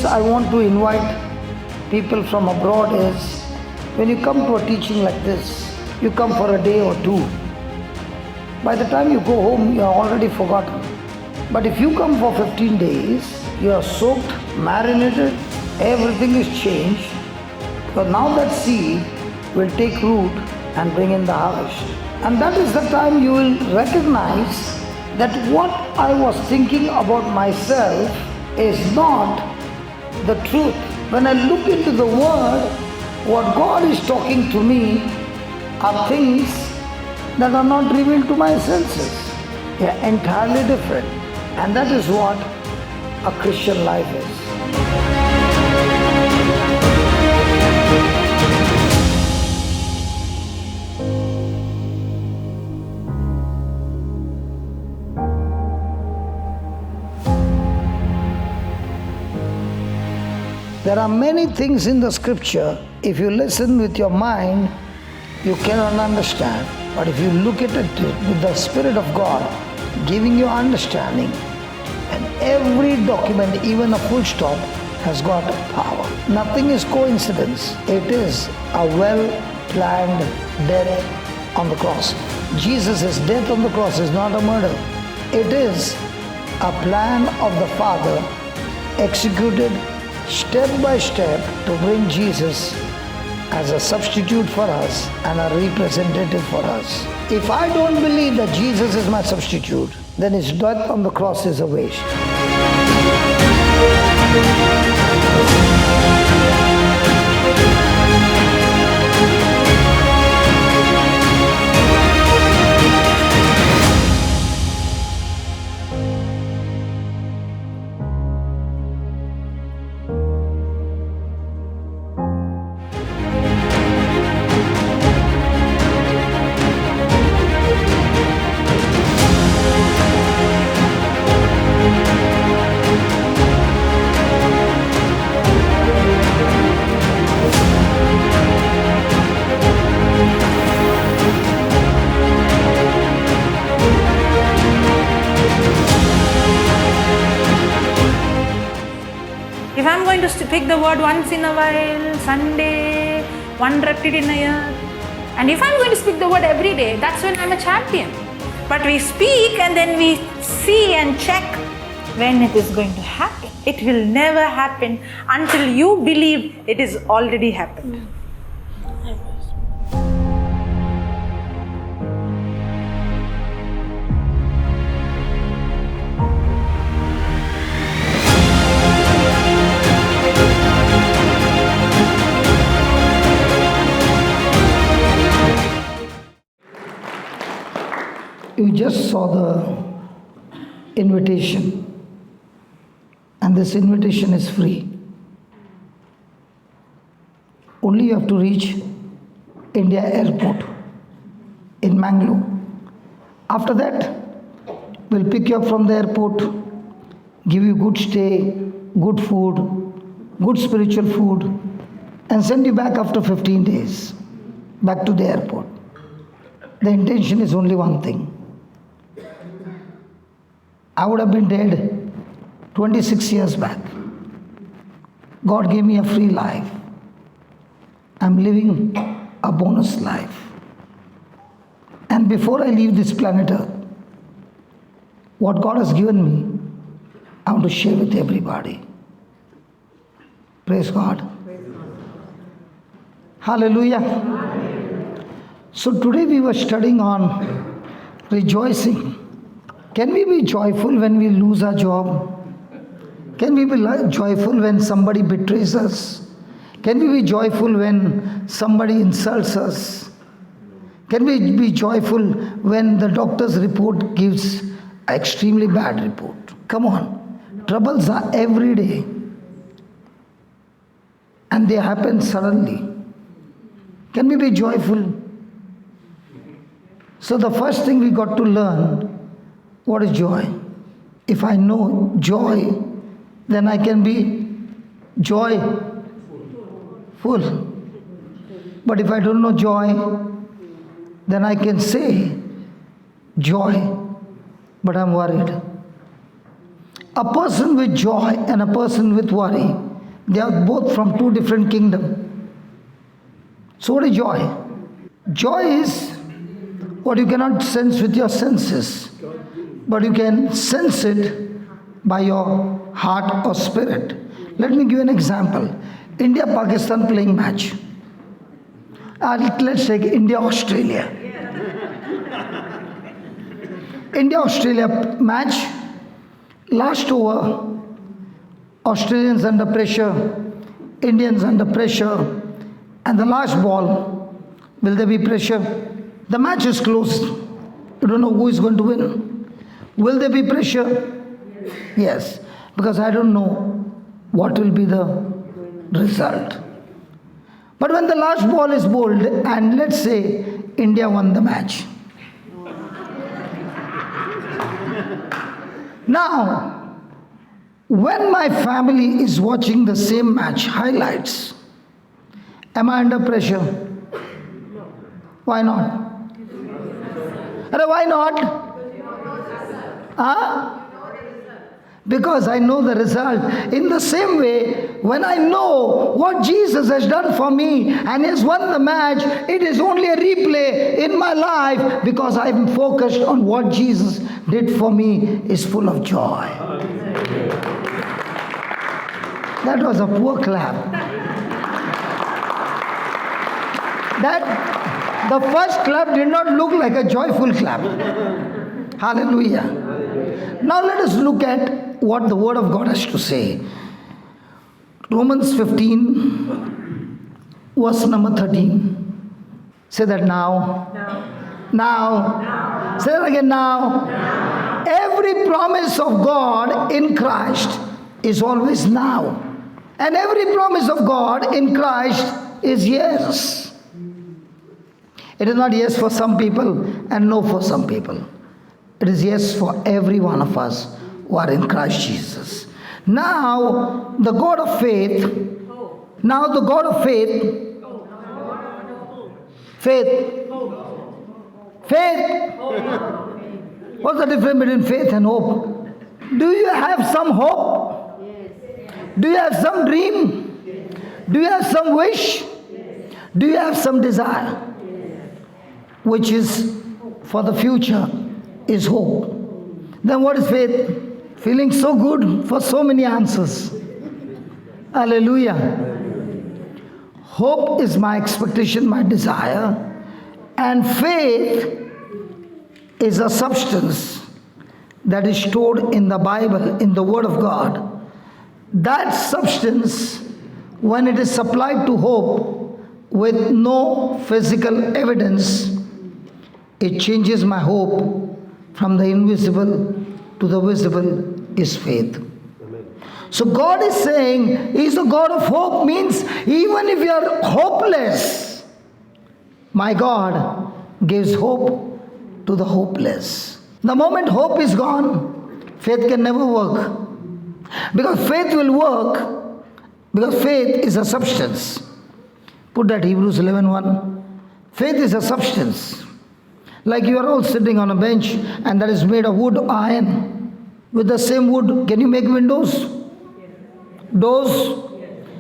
I want to invite people from abroad is, when you come to a teaching like this, you come for a day or two. By the time you go home, you are already forgotten. But if you come for 15 days, you are soaked, marinated, everything is changed. Because now that seed will take root and bring in the harvest. And that is the time you will recognize that what I was thinking about myself is not the truth. When I look into the Word, what God is talking to me are things that are not revealed to my senses. They are entirely different. And that is what a Christian life is. There are many things in the scripture, if you listen with your mind, you cannot understand. But if you look at it with the Spirit of God, giving you understanding, and every document, even a full stop, has got power. Nothing is coincidence. It is a well-planned death on the cross. Jesus' death on the cross is not a murder. It is a plan of the Father executed step by step to bring Jesus as a substitute for us and a representative for us. If I don't believe that Jesus is my substitute, then his death on the cross is a waste. If I'm going to pick the word once in a while, Sunday, one repeat in a year, and if I'm going to speak the word every day, that's when I'm a champion. But we speak and then we see and check when it is going to happen. It will never happen until you believe it is already happened. You just saw the invitation, and this invitation is free. Only you have to reach India Airport in Mangalore. After that, we'll pick you up from the airport, give you good stay, good food, good spiritual food, and send you back after 15 days, back to the airport. The intention is only one thing. I would have been dead 26 years back. God gave me a free life. I'm living a bonus life. And before I leave this planet Earth, what God has given me, I want to share with everybody. Praise God. Hallelujah. So today we were studying on rejoicing. Can we be joyful when we lose our job? Can we be joyful when somebody betrays us? Can we be joyful when somebody insults us? Can we be joyful when the doctor's report gives an extremely bad report? Come on. Troubles are every day. And they happen suddenly. Can we be joyful? So the first thing we got to learn, what is joy? If I know joy, then I can be joyful. But if I don't know joy, then I can say joy, but I'm worried. A person with joy and a person with worry, they are both from two different kingdoms. So what is joy? Joy is what you cannot sense with your senses, but you can sense it by your heart or spirit. Let me give you an example. India-Pakistan playing match. Let's take India-Australia. India-Australia match, last over, Australians under pressure, Indians under pressure, and the last ball, will there be pressure? The match is closed. You don't know who is going to win. Will there be pressure? Yes, because I don't know what will be the result. But when the last ball is bowled, and let's say India won the match. Now, when my family is watching the same match, highlights, am I under pressure? Why not? Why not? Huh? Because I know the result. In the same way, when I know what Jesus has done for me and has won the match, it is only a replay in my life because I am focused on what Jesus did for me is full of joy. That was a poor clap. The first clap did not look like a joyful clap. Hallelujah. Now let us look at what the Word of God has to say. Romans 15, verse number 13. Say that now. Now. Say that again now. Every promise of God in Christ is always now. And every promise of God in Christ is yes. It is not yes for some people and no for some people. It is yes for every one of us who are in Christ Jesus. Now, the God of faith, faith. What's the difference between faith and hope? Do you have some hope? Do you have some dream? Do you have some wish? Do you have some desire? Which is for the future is hope. Then what is faith? Feeling so good for so many answers. Hallelujah. Hope is my expectation, my desire. And faith is a substance that is stored in the Bible, in the Word of God. That substance, when it is supplied to hope with no physical evidence, it changes my hope from the invisible to the visible is faith. So God is saying He is a God of hope, means even if you are hopeless, my God gives hope to the hopeless. The moment hope is gone, faith can never work. Because faith will work, because faith is a substance. Put that Hebrews 11:1. Faith is a substance. Like you are all sitting on a bench and that is made of wood or iron. With the same wood, can you make windows? Doors?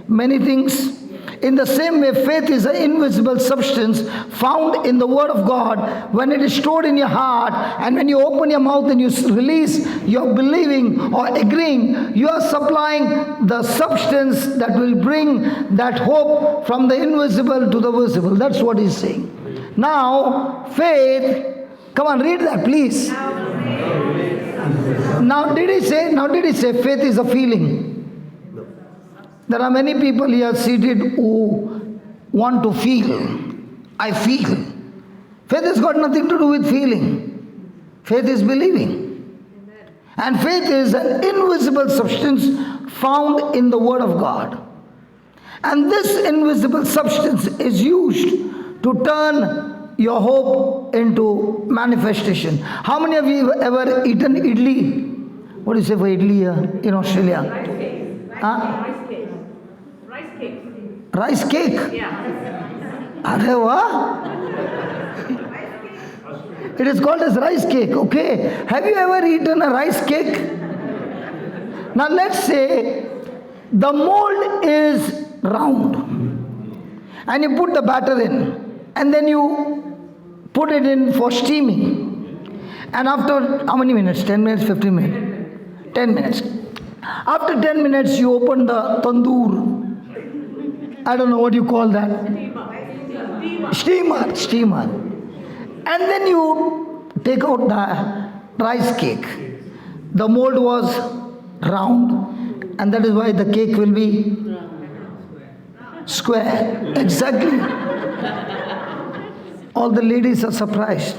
Many things. In the same way, faith is an invisible substance found in the Word of God. When it is stored in your heart and when you open your mouth and you release your believing or agreeing, you are supplying the substance that will bring that hope from the invisible to the visible. That's what he's saying. Now, faith, come on, read that please. Now did he say faith is a feeling? There are many people here seated who want to feel. I feel. Faith has got nothing to do with feeling. Faith is believing. And faith is an invisible substance found in the Word of God. And this invisible substance is used to turn your hope into manifestation. How many of you have ever eaten idli? What do you say for idli here in Australia? Rice cake. Huh? Rice cake. Rice cake? Yeah. Are what? It is called as rice cake, okay? Have you ever eaten a rice cake? Now let's say the mold is round and you put the batter in and then you put it in for steaming. And after how many minutes? 10 minutes, 15 minutes? 10 minutes. After 10 minutes you open the tandoor. I don't know what you call that. Steamer. And then you take out the rice cake. The mold was round, and that is why the cake will be square. Exactly. All the ladies are surprised.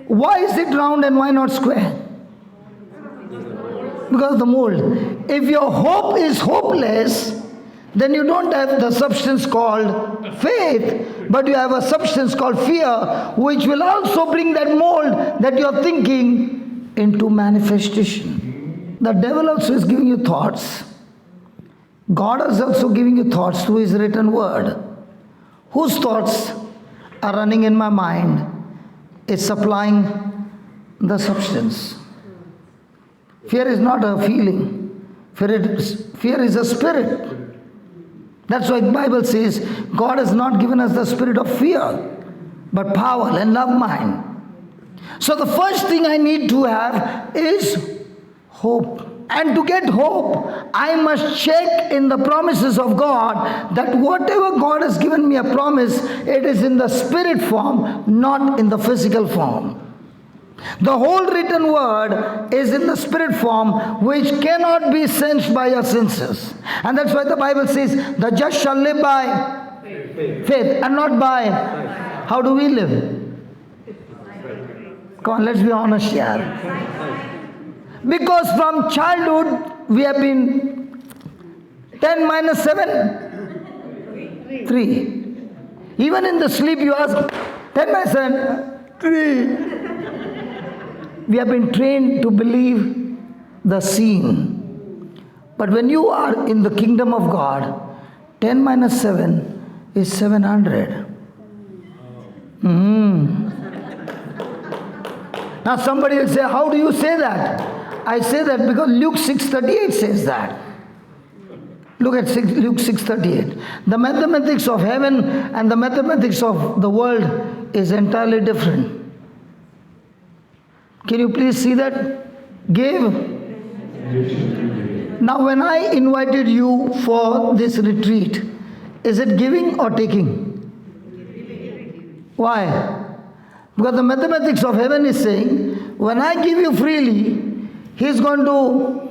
Why is it round and why not square? Because of the mold. If your hope is hopeless, then you don't have the substance called faith, but you have a substance called fear, which will also bring that mold that you are thinking into manifestation. The devil also is giving you thoughts. God is also giving you thoughts through His written word. Whose thoughts are running in my mind is supplying the substance. Fear is not a feeling. Fear is a spirit. That's why the Bible says God has not given us the spirit of fear, but power and love mind. So the first thing I need to have is hope. And to get hope, I must check in the promises of God that whatever God has given me a promise, it is in the spirit form, not in the physical form. The whole written word is in the spirit form, which cannot be sensed by your senses. And that's why the Bible says, the just shall live by faith and not by. How do we live? Come on, let's be honest here. Because from childhood, we have been 10 minus 7? 3. Even in the sleep, you ask, 10 minus 7? 3. We have been trained to believe the seen. But when you are in the kingdom of God, 10 minus 7 is 700. Now somebody will say, how do you say that? I say that because Luke 6:38 says that. Look at Luke 6:38. The mathematics of heaven and the mathematics of the world is entirely different. Can you please see that? Give. Now when I invited you for this retreat, is it giving or taking? Why? Because the mathematics of heaven is saying, when I give you freely, He's going to,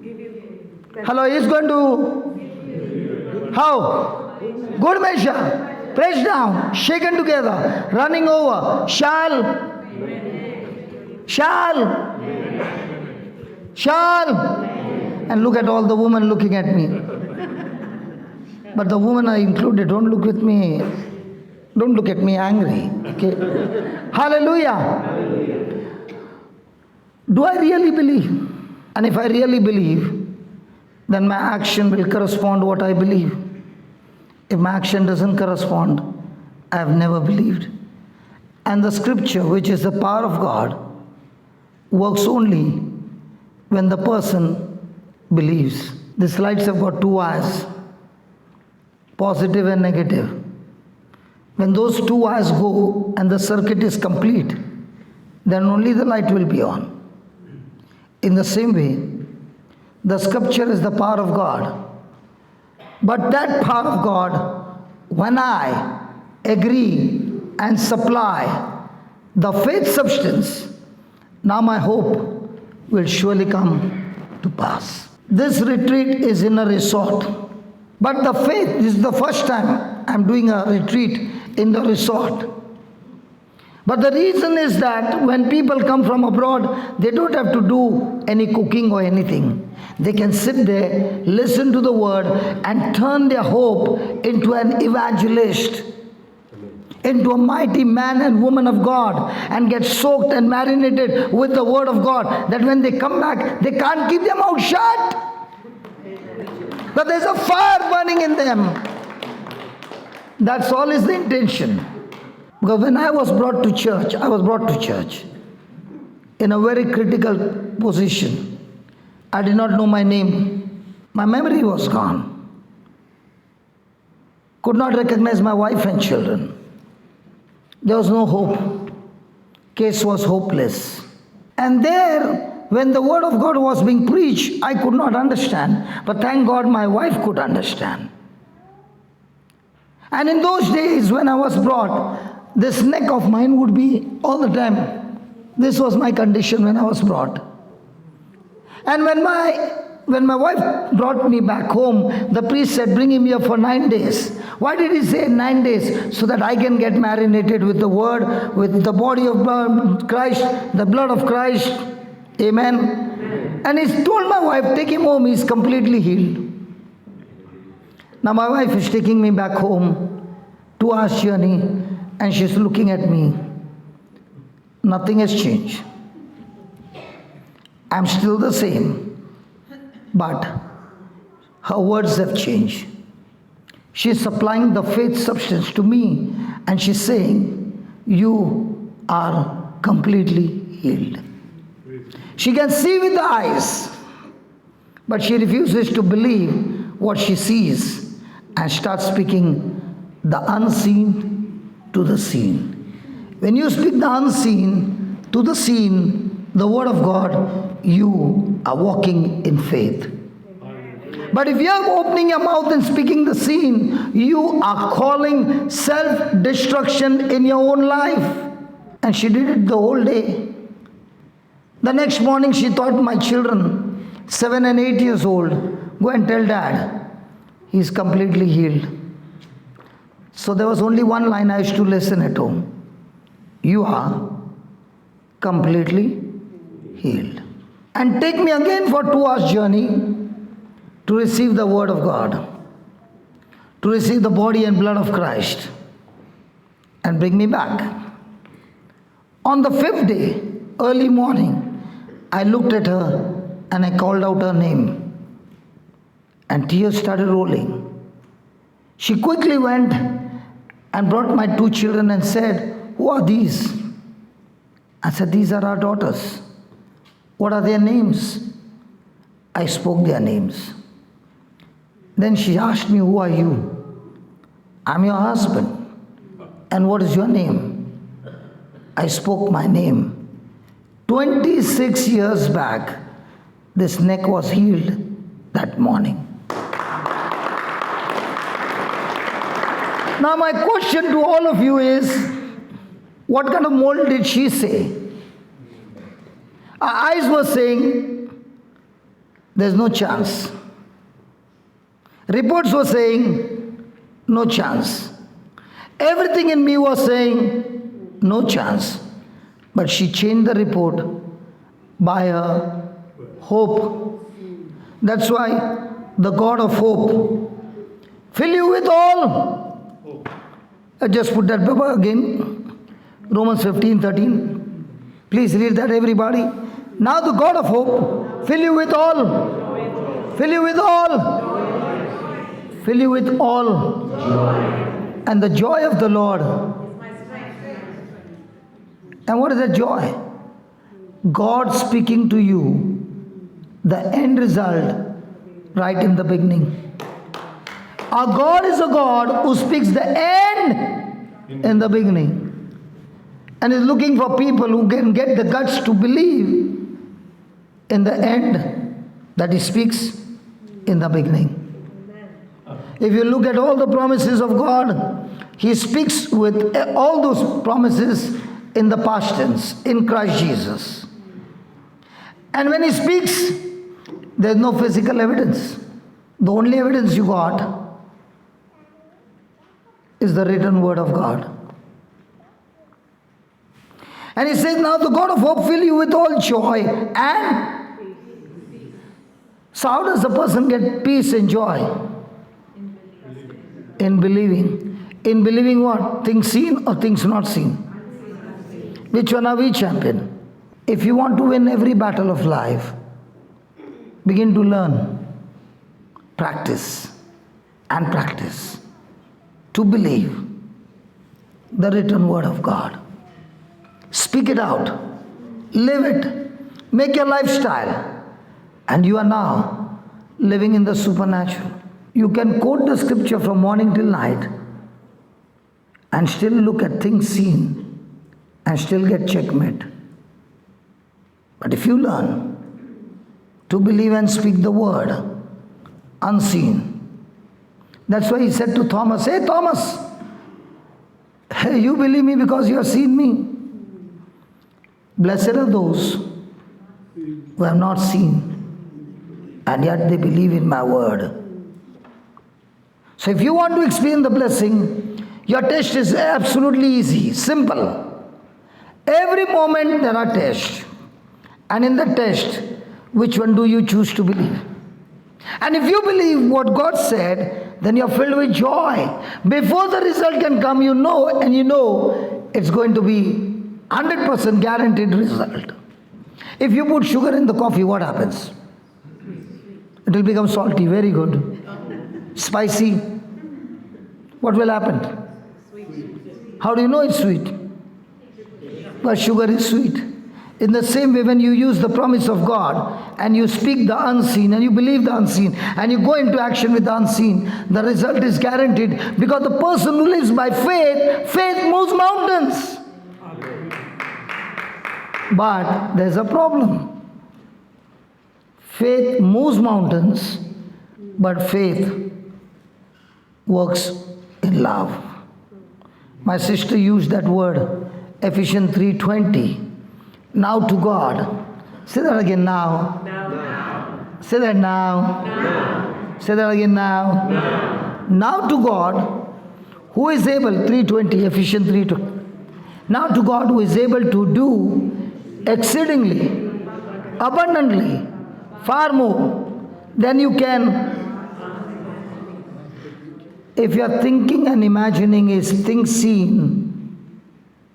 He's going to, how? Good measure, pressed down, shaken together, running over, shall, and look at all the women looking at me. But the women are included. Don't look at me. Don't look at me angry. Okay. Hallelujah. Do I really believe? And if I really believe, then my action will correspond to what I believe. If my action doesn't correspond, I have never believed. And the scripture, which is the power of God, works only when the person believes. The slides have got 2 eyes, positive and negative. When those 2 eyes go and the circuit is complete, then only the light will be on. In the same way, the scripture is the power of God. But that power of God, when I agree and supply the faith substance, now my hope will surely come to pass. This retreat is in a resort. But the faith, this is the first time I'm doing a retreat in the resort. But the reason is that when people come from abroad, they don't have to do any cooking or anything. They can sit there, listen to the word, and turn their hope into an evangelist, into a mighty man and woman of God, and get soaked and marinated with the word of God, that when they come back, they can't keep their mouth shut. But there's a fire burning in them. That's all is the intention. Because when I was brought to church, I was brought to church in a very critical position. I did not know my name. My memory was gone. Could not recognize my wife and children. There was no hope. Case was hopeless. And there, when the word of God was being preached, I could not understand. But thank God my wife could understand. And in those days when I was brought, this neck of mine would be all the time. This was my condition when I was brought. And when my wife brought me back home, the priest said, bring him here for 9 days. Why did he say 9 days? So that I can get marinated with the word, with the body of Christ, the blood of Christ. Amen. And he told my wife, take him home, he's completely healed. Now my wife is taking me back home, 2 hours journey, and she's looking at me. Nothing has changed. I'm still the same, but her words have changed. She's supplying the faith substance to me, and she's saying, you are completely healed. She can see with the eyes, but she refuses to believe what she sees and starts speaking the unseen to the seen. When you speak the unseen to the seen, the word of God, you are walking in faith. But if you are opening your mouth and speaking the seen, you are calling self-destruction in your own life. And she did it the whole day. The next morning she thought, my children, 7 and 8 years old, go and tell dad, he's completely healed. So there was only one line I used to listen at home. You are completely healed. And take me again for 2 hours journey to receive the word of God, to receive the body and blood of Christ, and bring me back. On the 5th day, early morning, I looked at her and I called out her name, and tears started rolling. She quickly went and brought my 2 children and said, who are these? I said, these are our daughters. What are their names? I spoke their names. Then she asked me, who are you? I'm your husband. And what is your name? I spoke my name. 26 years back, this neck was healed that morning. Now my question to all of you is, what kind of mold did she say? Her eyes were saying, there's no chance. Reports were saying, no chance. Everything in me was saying, no chance. But she changed the report by her hope. That's why the God of hope fill you with all. I just put that Baba again. Romans 15:13. Please read that, everybody. Now the God of hope fill you with all. Fill you with all. Fill you with all. And the joy of the Lord. And what is that joy? God speaking to you, the end result, right in the beginning. Our God is a God who speaks the end in the beginning. And is looking for people who can get the guts to believe in the end that He speaks in the beginning. If you look at all the promises of God, He speaks with all those promises in the past tense, in Christ Jesus. And when He speaks, There's no physical evidence. The only evidence you got is the written word of God. And he says, now the God of hope fill you with all joy. And so how does a person get peace and joy? In believing. In believing what? Things seen or things not seen? Which one are we champion? If you want to win every battle of life, begin to learn, practice, and practice to believe the written word of God. Speak it out, live it, make your lifestyle, and you are now living in the supernatural. You can quote the scripture from morning till night and still look at things seen and still get checkmate. But if you learn to believe and speak the word unseen, that's why he said to Thomas, hey Thomas, hey, you believe me because you have seen me. Blessed are those who have not seen and yet they believe in my word. So if you want to experience the blessing, your test is absolutely easy, simple. Every moment there are tests. And in the test, which one do you choose to believe? And if you believe what God said, then you're filled with joy. Before the result can come, you know it's going to be 100% guaranteed result. If you put sugar in the coffee, what happens? It will become salty, very good. Spicy. What will happen? How do you know it's sweet? But sugar is sweet. In the same way, when you use the promise of God and you speak the unseen and you believe the unseen and you go into action with the unseen, the result is guaranteed, because the person who lives by faith, faith moves mountains. But there's a problem. Faith moves mountains, but faith works in love. My sister used that word, Ephesians 3:20. Now to God. Say that again, now. Now. Say that now. Now. Say that again, now. Now to God, who is able, 3:20, Ephesians 3:20. Now to God who is able to do exceedingly, abundantly, far more than you can. If your thinking and imagining is things seen,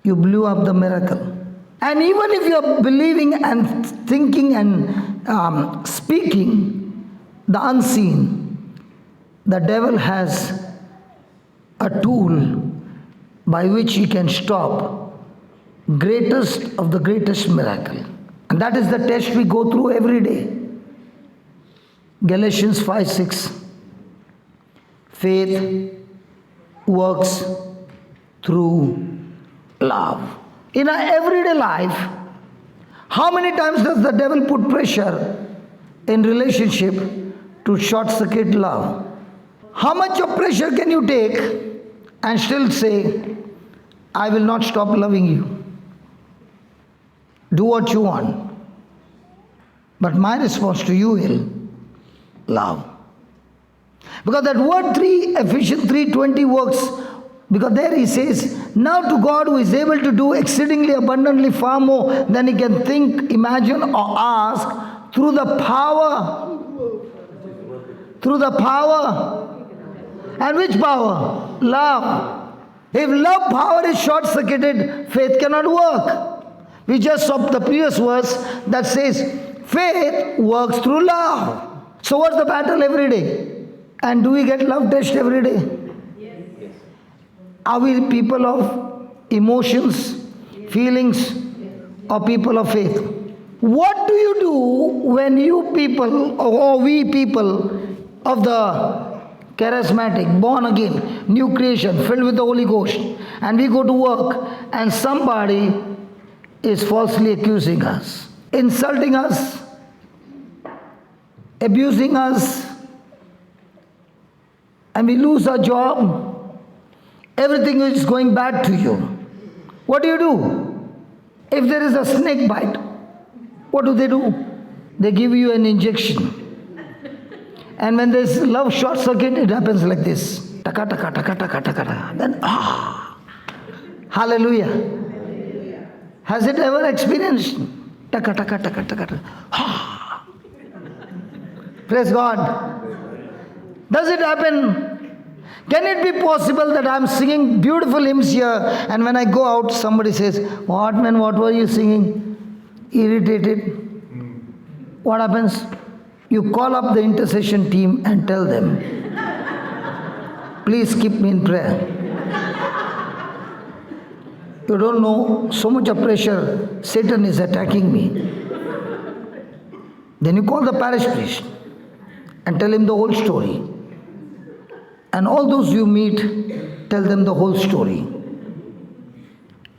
you blew up the miracle. And even if you're believing and thinking and speaking the unseen, the devil has a tool by which he can stop greatest of the greatest miracle. And that is the test we go through every day. Galatians 5:6. Faith works through love. In our everyday life, how many times does the devil put pressure in relationship to short circuit love? How much of pressure can you take and still say, I will not stop loving you? Do what you want. But my response to you is love. Because that word 3, Ephesians 3:20 works. Because there he says, now to God who is able to do exceedingly abundantly far more than he can think, imagine or ask, through the power. Through the power. And which power? Love. If love power is short-circuited, faith cannot work. We just saw the previous verse that says, faith works through love. So what's the battle every day? And do we get love test every day? Yes. Are we people of emotions, feelings, or people of faith? What do you do when you people, or we people of the charismatic, born again, new creation, filled with the Holy Ghost, and we go to work and somebody is falsely accusing us, insulting us, abusing us, and we lose our job, everything is going bad to you. What do you do? If there is a snake bite, what do? They give you an injection. And when there's love short circuit, it happens like this. Taka, taka, taka, taka, taka, taka. Then, hallelujah. Has it ever experienced? Taka, taka, taka, taka, taka. Praise God. Does it happen? Can it be possible that I'm singing beautiful hymns here and when I go out somebody says, what man, what were you singing? Irritated. What happens? You call up the intercession team and tell them, please keep me in prayer. You don't know, so much of pressure, Satan is attacking me. Then you call the parish priest and tell him the whole story. And all those you meet, tell them the whole story.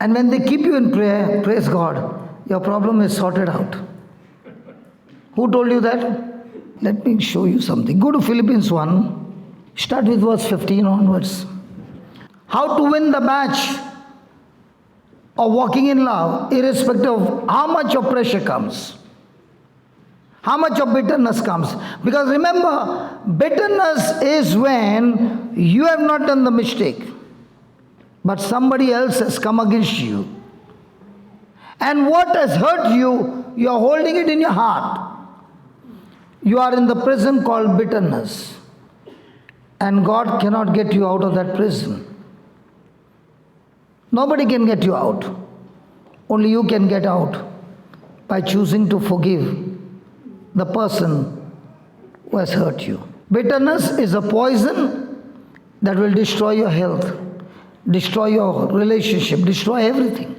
And when they keep you in prayer, praise God, your problem is sorted out. Who told you that? Let me show you something. Go to Philippians 1. Start with verse 15 onwards. How to win the match of walking in love, irrespective of how much of pressure comes. How much of bitterness comes? Because remember, bitterness is when you have not done the mistake, but somebody else has come against you. And what has hurt you, you are holding it in your heart. You are in the prison called bitterness. And God cannot get you out of that prison. Nobody can get you out. Only you can get out by choosing to forgive the person who has hurt you. Bitterness is a poison that will destroy your health, destroy your relationship, destroy everything.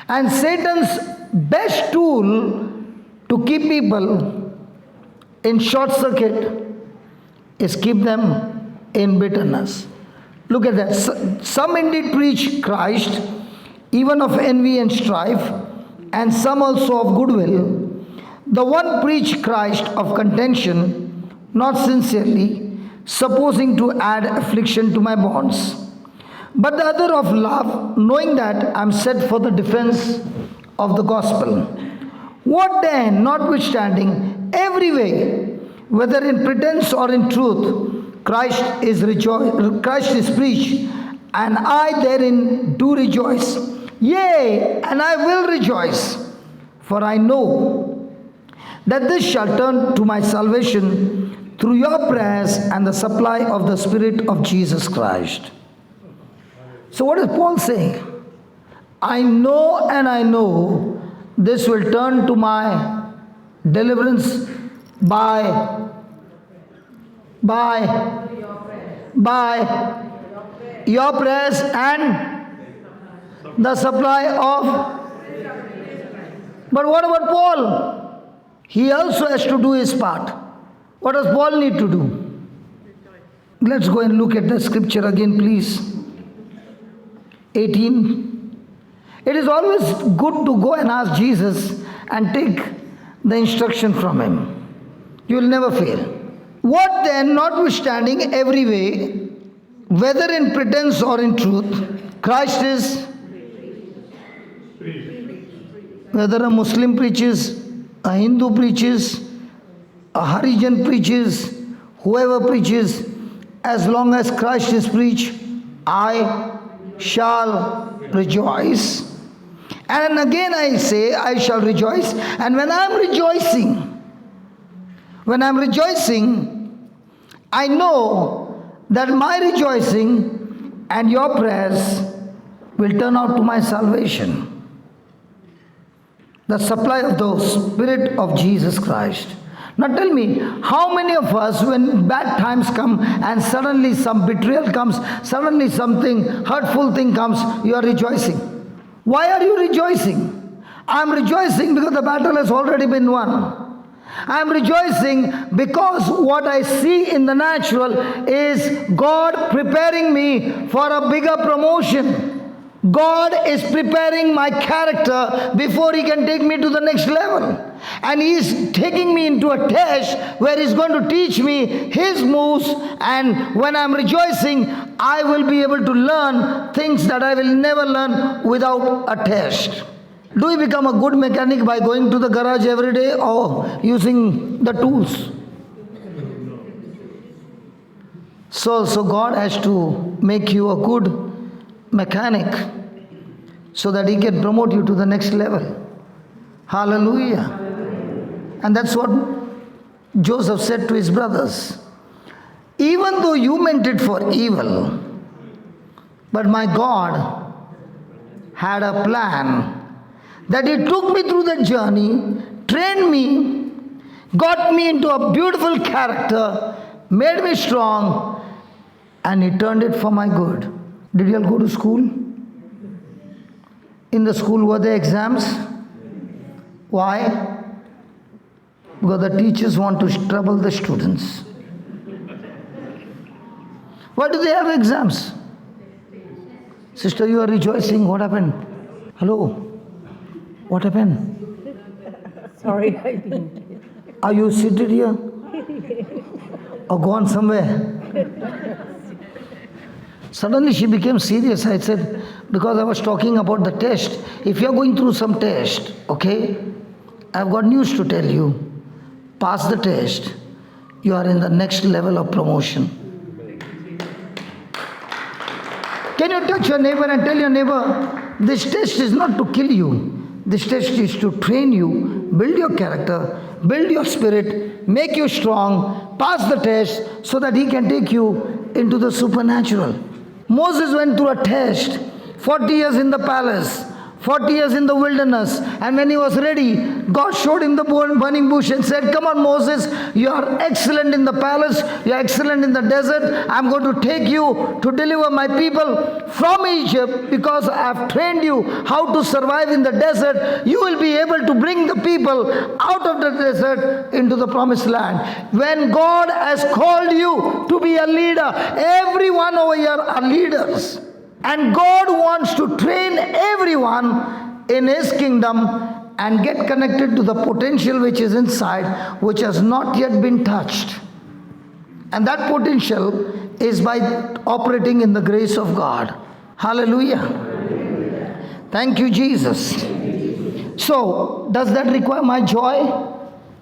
And Satan's best tool to keep people in short circuit is keep them in bitterness. Look at that. Some indeed preach Christ, even of envy and strife, and some also of goodwill. The one preach Christ of contention, not sincerely, supposing to add affliction to my bonds. But the other of love, knowing that I am set for the defense of the gospel. What then, notwithstanding, every way, whether in pretense or in truth, Christ is preached, and I therein do rejoice. Yea, and I will rejoice, for I know that this shall turn to my salvation through your prayers and the supply of the Spirit of Jesus Christ. So what is Paul saying? I know and I know this will turn to my deliverance by your prayers and the supply of. But what about Paul? He also has to do his part. What does Paul need to do? Let's go and look at the scripture again, please. 18. It is always good to go and ask Jesus and take the instruction from him. You will never fail. What then, notwithstanding every way, whether in pretense or in truth, Christ is, whether a Muslim preaches, a Hindu preaches, a Harijan preaches, whoever preaches, as long as Christ is preached, I shall rejoice. And again I say, I shall rejoice. And when I'm rejoicing, I know that my rejoicing and your prayers will turn out to my salvation. The supply of the Spirit of Jesus Christ. Now tell me, how many of us, when bad times come and suddenly some betrayal comes, suddenly something hurtful thing comes, you are rejoicing? Why are you rejoicing? I am rejoicing because the battle has already been won. I am rejoicing because what I see in the natural is God preparing me for a bigger promotion. God is preparing my character before He can take me to the next level. And He is taking me into a test where He's going to teach me His moves, and when I'm rejoicing, I will be able to learn things that I will never learn without a test. Do you become a good mechanic by going to the garage every day or using the tools? So God has to make you a good mechanic so that He can promote you to the next level. Hallelujah. And that's what Joseph said to his brothers. Even though you meant it for evil, but my God had a plan that He took me through the journey, trained me, got me into a beautiful character, made me strong, and He turned it for my good. Did you all go to school? In the school were there exams? Why? Because the teachers want to trouble the students. Why do they have exams? Sister, you are rejoicing. What happened? Hello? What happened? Sorry, I didn't. Are you seated here? Or gone somewhere? Suddenly she became serious. I said, because I was talking about the test. If you are going through some test, okay, I've got news to tell you. Pass the test. You are in the next level of promotion. Can you touch your neighbor and tell your neighbor, this test is not to kill you. This test is to train you, build your character, build your spirit, make you strong, pass the test so that He can take you into the supernatural. Moses went through a test, 40 years in the palace, 40 years in the wilderness, and when he was ready, God showed him the burning bush and said, come on Moses, you are excellent in the palace, you are excellent in the desert, I am going to take you to deliver my people from Egypt because I have trained you how to survive in the desert. You will be able to bring the people out of the desert into the promised land. When God has called you to be a leader, everyone over here are leaders. And God wants to train everyone in His kingdom and get connected to the potential which is inside, which has not yet been touched. And that potential is by operating in the grace of God. Hallelujah. Thank you, Jesus. So, does that require my joy?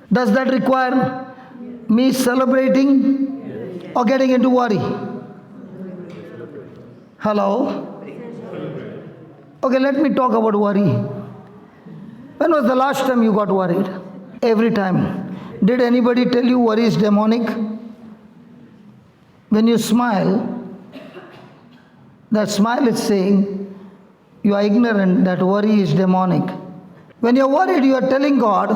Does that require me celebrating or getting into worry? Hello? Okay, let me talk about worry. When was the last time you got worried? Every time. Did anybody tell you worry is demonic? When you smile, that smile is saying you are ignorant that worry is demonic. When you are worried, you are telling God,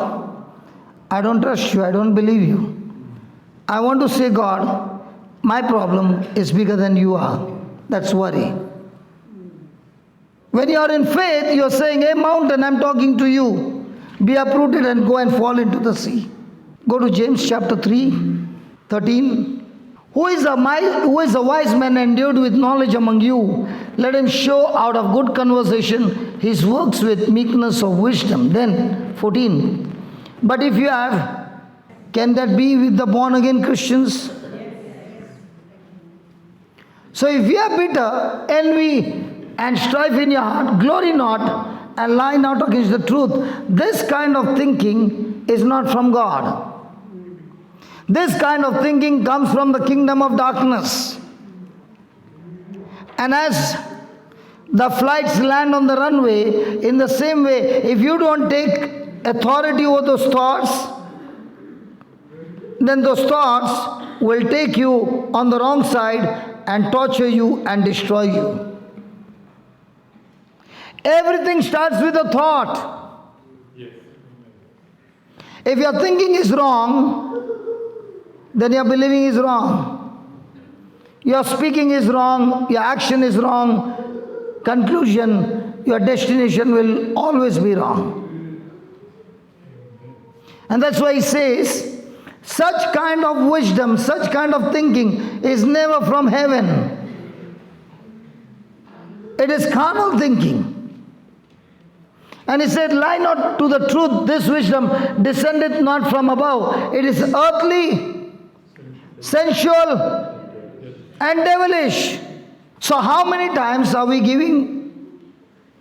I don't trust you, I don't believe you. I want to say, God, my problem is bigger than you are. That's worry. When you are in faith, you are saying, hey mountain, I am talking to you. Be uprooted and go and fall into the sea. Go to James chapter 3, 13. Who is a wise man endued with knowledge among you? Let him show out of good conversation his works with meekness of wisdom. Then 14. But if you have, can that be with the born again Christians? So if you are bitter, envy and strife in your heart, glory not and lie not against the truth. This kind of thinking is not from God. This kind of thinking comes from the kingdom of darkness. And as the flights land on the runway, in the same way, if you don't take authority over those thoughts, then those thoughts will take you on the wrong side and torture you and destroy you. Everything starts with a thought. If your thinking is wrong, then your believing is wrong. Your speaking is wrong, your action is wrong. Conclusion, your destination will always be wrong. And that's why he says, such kind of wisdom, such kind of thinking is never from heaven. It is carnal thinking. And he said, lie not to the truth, this wisdom descendeth not from above. It is earthly, sensual, and devilish. So how many times are we giving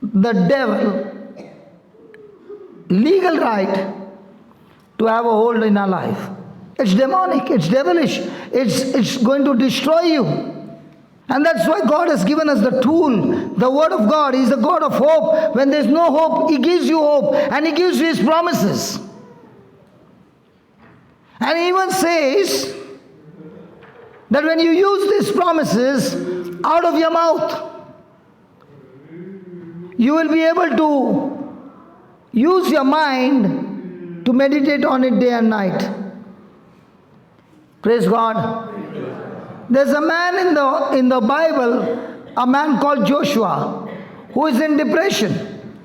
the devil legal right to have a hold in our life? It's demonic, it's devilish, it's going to destroy you. And that's why God has given us the tool, the Word of God. He's the God of hope. When there's no hope, He gives you hope and He gives you His promises. And He even says that when you use these promises out of your mouth, you will be able to use your mind to meditate on it day and night. Praise God. There's a man in the Bible, a man called Joshua, who is in depression.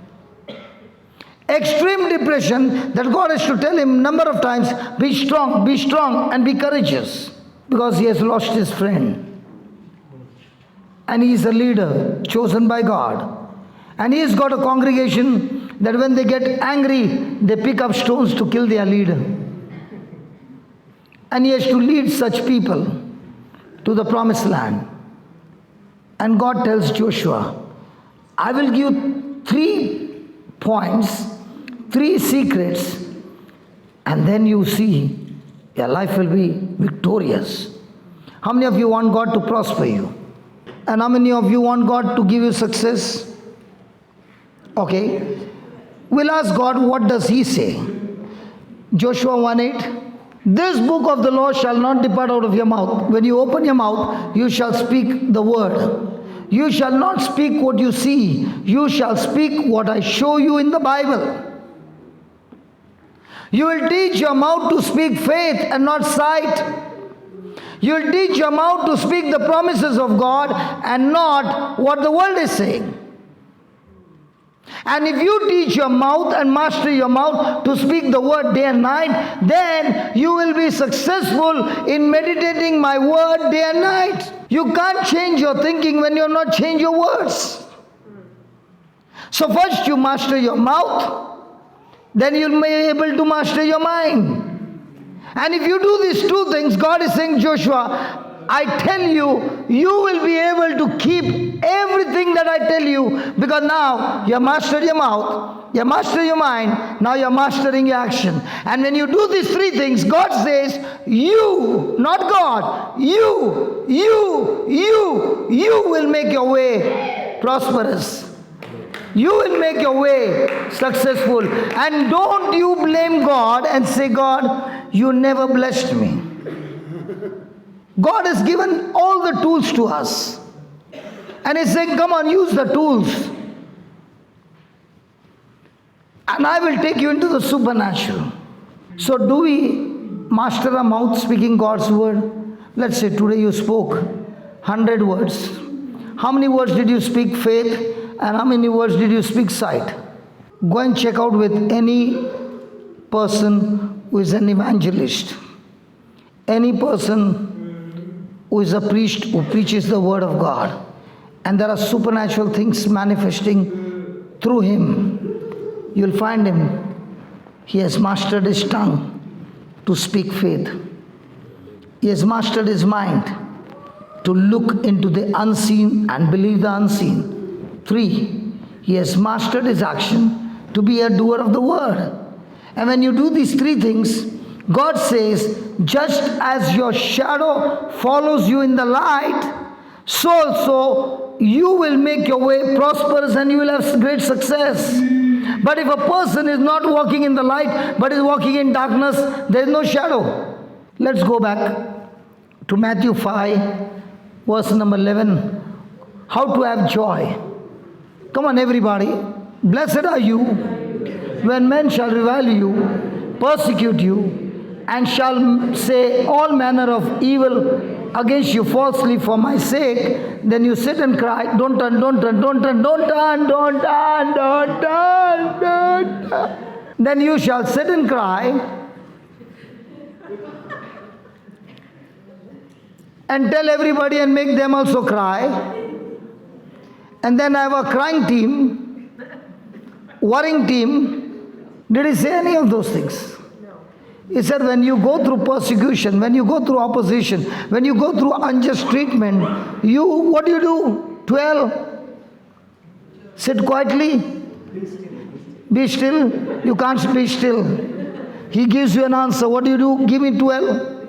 Extreme depression, that God has to tell him a number of times, be strong and be courageous, because he has lost his friend. And he is a leader chosen by God. And he has got a congregation that when they get angry, they pick up stones to kill their leader. And he has to lead such people to the promised land. And God tells Joshua, I will give 3 points, 3 secrets, and then you see your life will be victorious. How many of you want God to prosper you? And how many of you want God to give you success? Okay. We'll ask God, what does He say? Joshua 1:8. This book of the law shall not depart out of your mouth. When you open your mouth, you shall speak the word. You shall not speak what you see. You shall speak what I show you in the Bible. You will teach your mouth to speak faith and not sight. You will teach your mouth to speak the promises of God and not what the world is saying. And if you teach your mouth and master your mouth to speak the word day and night, then you will be successful in meditating my word day and night. You can't change your thinking when you have not changed your words. So first you master your mouth, then you'll be able to master your mind. And if you do these 2 things, God is saying, Joshua, I tell you, you will be able to keep everything that I tell you, because now you have mastered your mouth, you have mastered your mind, now you are mastering your action. And when you do these 3 things, God says, you, not God, you will make your way prosperous. You will make your way successful. And don't you blame God and say, God, you never blessed me. God has given all the tools to us. And He's saying, come on, use the tools. And I will take you into the supernatural. So do we master our mouth speaking God's word? Let's say today you spoke 100 words. How many words did you speak faith? And how many words did you speak sight? Go and check out with any person who is an evangelist. Any person who is a priest who preaches the word of God, and there are supernatural things manifesting through him. You'll find him, he has mastered his tongue to speak faith. He has mastered his mind to look into the unseen and believe the unseen. 3, he has mastered his action to be a doer of the word. And when you do these 3 things, God says, just as your shadow follows you in the light, so also you will make your way prosperous and you will have great success. But if a person is not walking in the light but is walking in darkness, there is no shadow. Let's go back to Matthew 5, verse number 11. How to have joy. Come on, everybody. Blessed are you when men shall revile you, persecute you, and shall say all manner of evil against you falsely for my sake. Then you sit and cry, don't turn, don't turn, don't turn, don't turn, don't turn, don't turn, don't turn. Then you shall sit and cry and tell everybody and make them also cry. And then I have a crying team, worrying team. Did he say any of those things? He said, when you go through persecution, when you go through opposition, when you go through unjust treatment, what do? 12. Sit quietly. Be still. You can't be still. He gives you an answer. What do? Give me 12.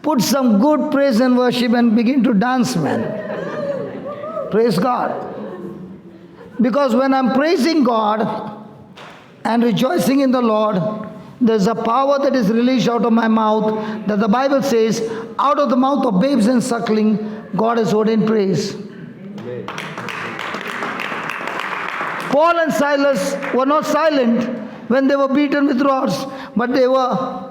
Put some good praise and worship and begin to dance, man. Praise God. Because when I'm praising God and rejoicing in the Lord, there's a power that is released out of my mouth, that the Bible says, out of the mouth of babes and suckling, God has ordained praise. Amen. Paul and Silas were not silent when they were beaten with rods, but they were.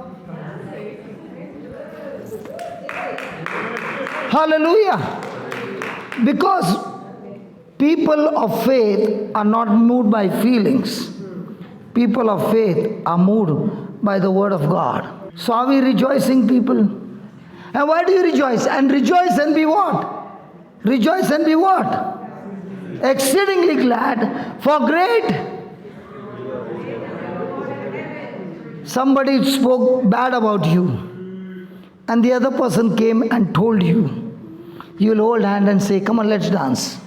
Hallelujah. Because people of faith are not moved by feelings. People of faith are moved by the word of God. So are we rejoicing, people? And why do you rejoice? And rejoice and be what? Rejoice and be what? Exceedingly glad, for great. Somebody spoke bad about you, and the other person came and told you. You will hold hand and say, come on, let's dance.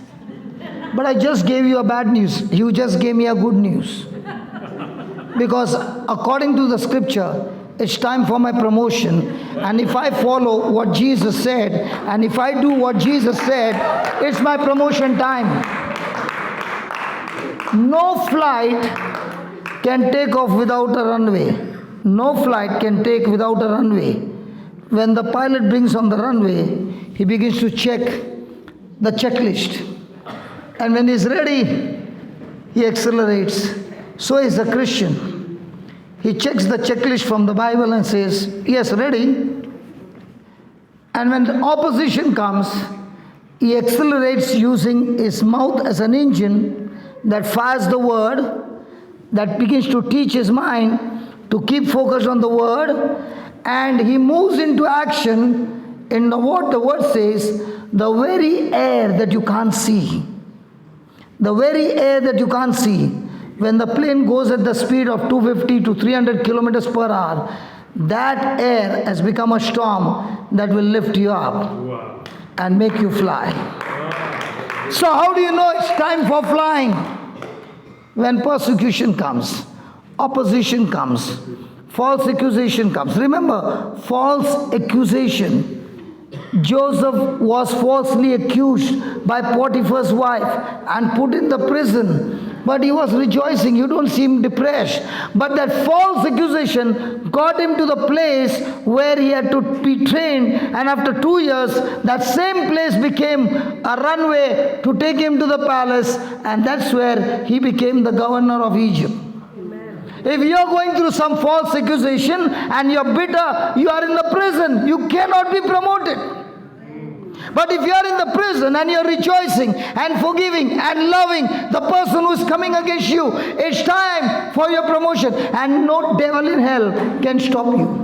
But I just gave you a bad news. You just gave me a good news. Because according to the scripture, it's time for my promotion. And if I follow what Jesus said, and if I do what Jesus said, it's my promotion time. No flight can take off without a runway. No flight can take without a runway. When the pilot brings on the runway, he begins to check the checklist. And when he's ready, he accelerates. So is a Christian. He checks the checklist from the Bible and says, yes, ready. And when the opposition comes, he accelerates using his mouth as an engine that fires the word, that begins to teach his mind to keep focused on the word, and he moves into action in what the word says, the very air that you can't see. The very air that you can't see. When the plane goes at the speed of 250 to 300 kilometers per hour, that air has become a storm that will lift you up and make you fly. So how do you know it's time for flying? When persecution comes, opposition comes, false accusation comes. Remember, false accusation. Joseph was falsely accused by Potiphar's wife and put in the prison. But he was rejoicing. You don't see him depressed. But that false accusation got him to the place where he had to be trained. And after 2 years, that same place became a runway to take him to the palace. And that's where he became the governor of Egypt. If you're going through some false accusation and you're bitter, you are in the prison. You cannot be promoted. But if you are in the prison and you're rejoicing and forgiving and loving the person who is coming against you, it's time for your promotion. And no devil in hell can stop you.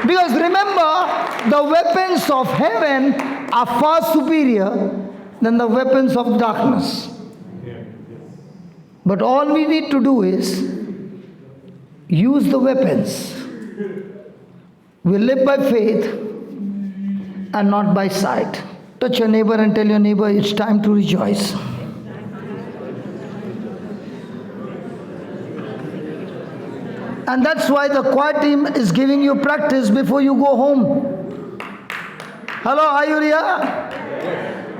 Because remember, the weapons of heaven are far superior than the weapons of darkness. But all we need to do is use the weapons. We live by faith and not by sight. Touch your neighbor and tell your neighbor, it's time to rejoice. And that's why the choir team is giving you practice before you go home. Hello, are you here?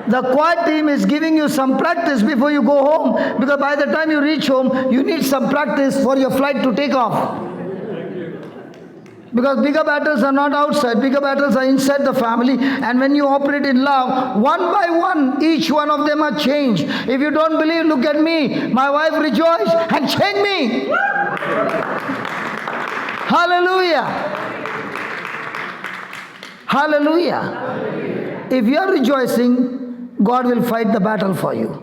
The choir team is giving you some practice before you go home, because by the time you reach home, you need some practice for your flight to take off. Because bigger battles are not outside, bigger battles are inside the family. And when you operate in love, one by one, each one of them are changed. If you don't believe, look at me. My wife rejoiced and changed me. Hallelujah. Hallelujah. If you are rejoicing, God will fight the battle for you.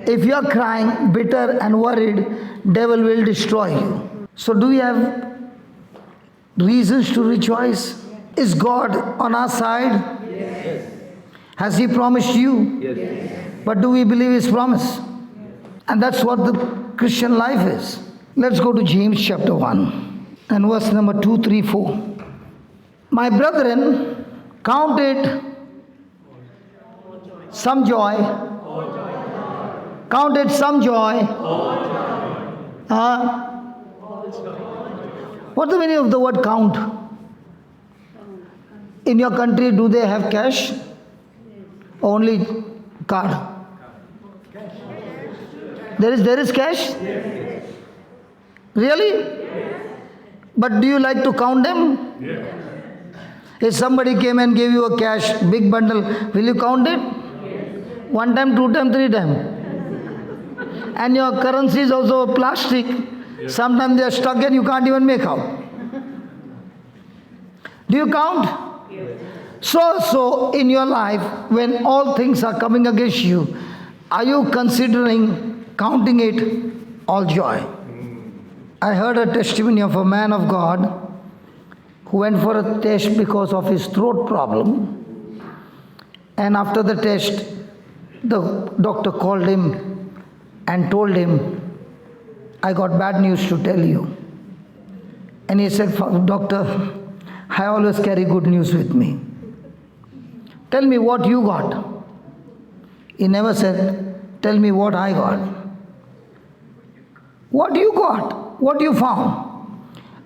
If you are crying, bitter and worried, devil will destroy you. So do we have reasons to rejoice? Is God on our side? Yes. Has He promised you? Yes. But do we believe His promise? And that's what the Christian life is. Let's go to James chapter 1 and verse number 2, 3, 4. My brethren, count it some joy. Count it some joy What's the meaning of the word count? In your country, do they have cash? Only card? There is cash? Really? But do you like to count them? If somebody came and gave you a cash, big bundle, will you count it? One time, two time, three time. And your currency is also plastic. Sometimes they are stuck and you can't even make out. Do you count? So in your life, when all things are coming against you, are you considering counting it all joy? I heard a testimony of a man of God who went for a test because of his throat problem. And after the test, the doctor called him and told him, I got bad news to tell you. And he said, Doctor, I always carry good news with me. Tell me what you got. He never said, tell me what I got. What you got? What you found?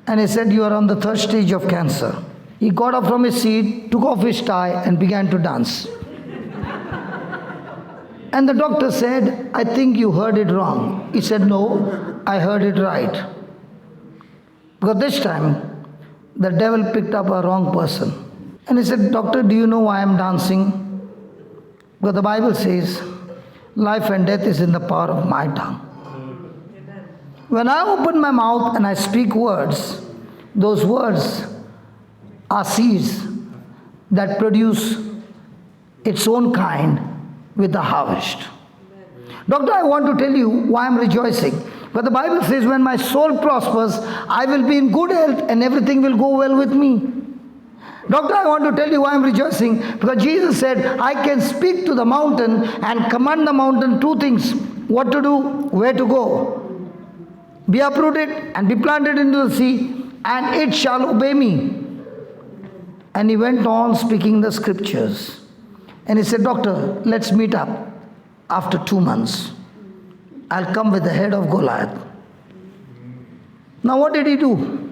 And he said, you are on the third stage of cancer. He got up from his seat, took off his tie and began to dance. And the doctor said, I think you heard it wrong. He said, no, I heard it right. Because this time, the devil picked up a wrong person. And he said, Doctor, do you know why I'm dancing? Because the Bible says, life and death is in the power of my tongue. When I open my mouth and I speak words, those words are seeds that produce its own kind with the harvest. Doctor, I want to tell you why I'm rejoicing. But the Bible says, when my soul prospers, I will be in good health and everything will go well with me. Doctor, I want to tell you why I'm rejoicing. Because Jesus said, I can speak to the mountain and command the mountain two things. What to do, where to go. Be uprooted and be planted into the sea, and it shall obey me. And he went on speaking the scriptures. And he said, Doctor, let's meet up after 2 months. I'll come with the head of Goliath. Now what did he do?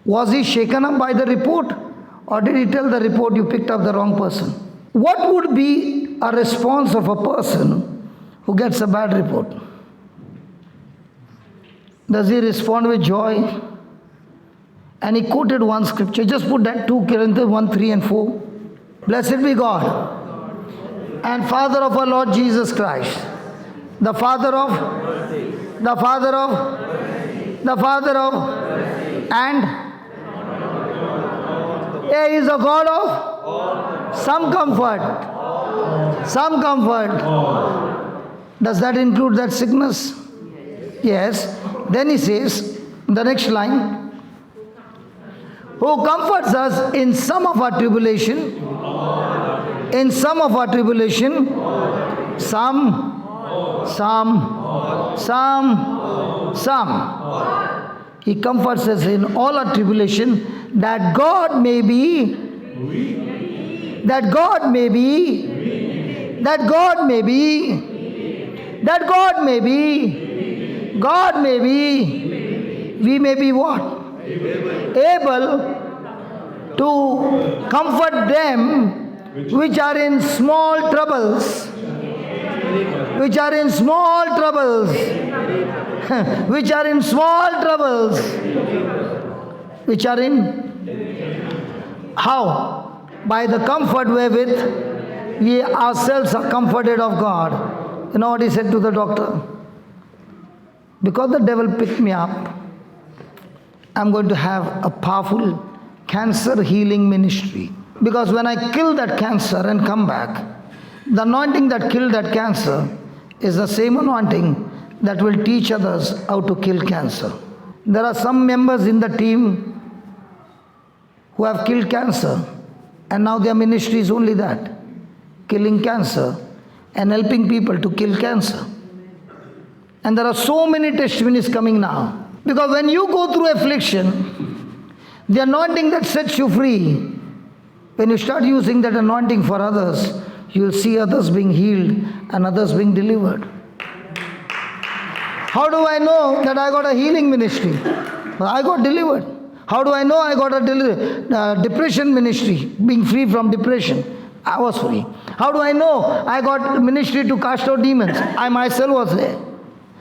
Was he shaken up by the report? Or did he tell the report, you picked up the wrong person? What would be a response of a person who gets a bad report? Does he respond with joy? And he quoted one scripture. Just put that 2 Corinthians 1, 3 and 4. Blessed be God and Father of our Lord Jesus Christ, the Father of, and He is a God of some comfort. Some comfort. Does that include that sickness? Yes. Then he says, the next line, who comforts us in some of our tribulation, some. He comforts us in all our tribulation, that God may be we may be what? Able to comfort them which are in small troubles. Which are in how? By the comfort wherewith we ourselves are comforted of God. You know what he said to the doctor? Because the devil picked me up, I'm going to have a powerful cancer healing ministry. Because when I kill that cancer and come back, the anointing that killed that cancer is the same anointing that will teach others how to kill cancer. There are some members in the team who have killed cancer, and now their ministry is only that, killing cancer and helping people to kill cancer. And there are so many testimonies coming now. Because when you go through affliction, the anointing that sets you free, when you start using that anointing for others, you will see others being healed and others being delivered. How do I know that I got a healing ministry? Well, I got delivered. How do I know I got a depression ministry, being free from depression? I was free. How do I know I got ministry to cast out demons? I myself was there.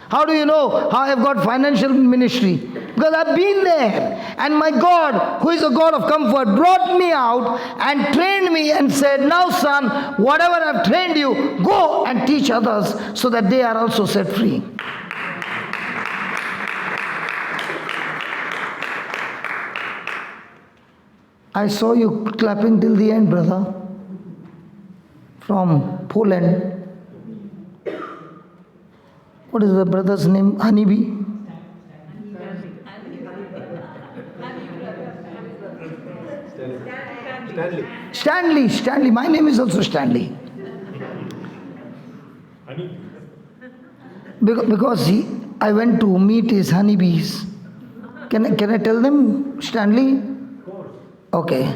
How do you know how I've got financial ministry? Because I've been there. And my God, who is a God of comfort, brought me out and trained me and said, now son, whatever I've trained you, go and teach others so that they are also set free. I saw you clapping till the end, brother. From Poland. What is the brother's name? Honeybee? Stanley. My name is also Stanley. Because I went to meet his honeybees. Can I tell them, Stanley? Okay.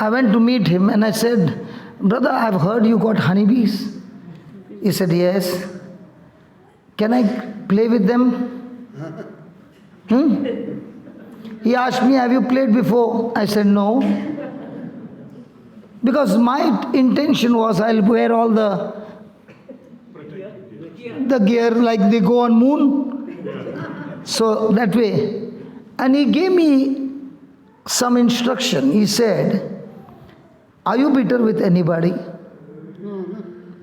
I went to meet him and I said, brother, I've heard you got honeybees. He said, yes. Can I play with them? He asked me, have you played before? I said, no. Because my intention was I'll wear all the gear like they go on moon. So that way. And he gave me some instruction. He said, are you bitter with anybody?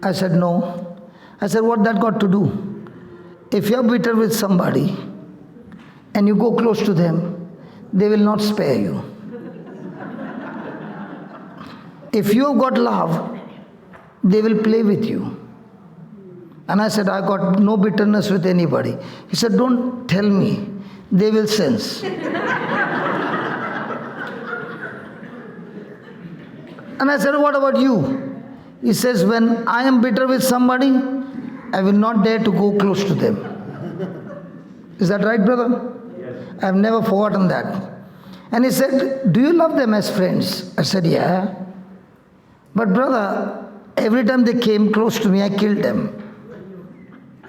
I said, no. I said, what that got to do? If you are bitter with somebody and you go close to them, they will not spare you. If you have got love, they will play with you. And I said, I got no bitterness with anybody. He said, don't tell me. They will sense. And I said, what about you? He says, when I am bitter with somebody, I will not dare to go close to them. Is that right, brother? Yes. I have never forgotten that. And he said, do you love them as friends? I said, yeah. But brother, every time they came close to me, I killed them.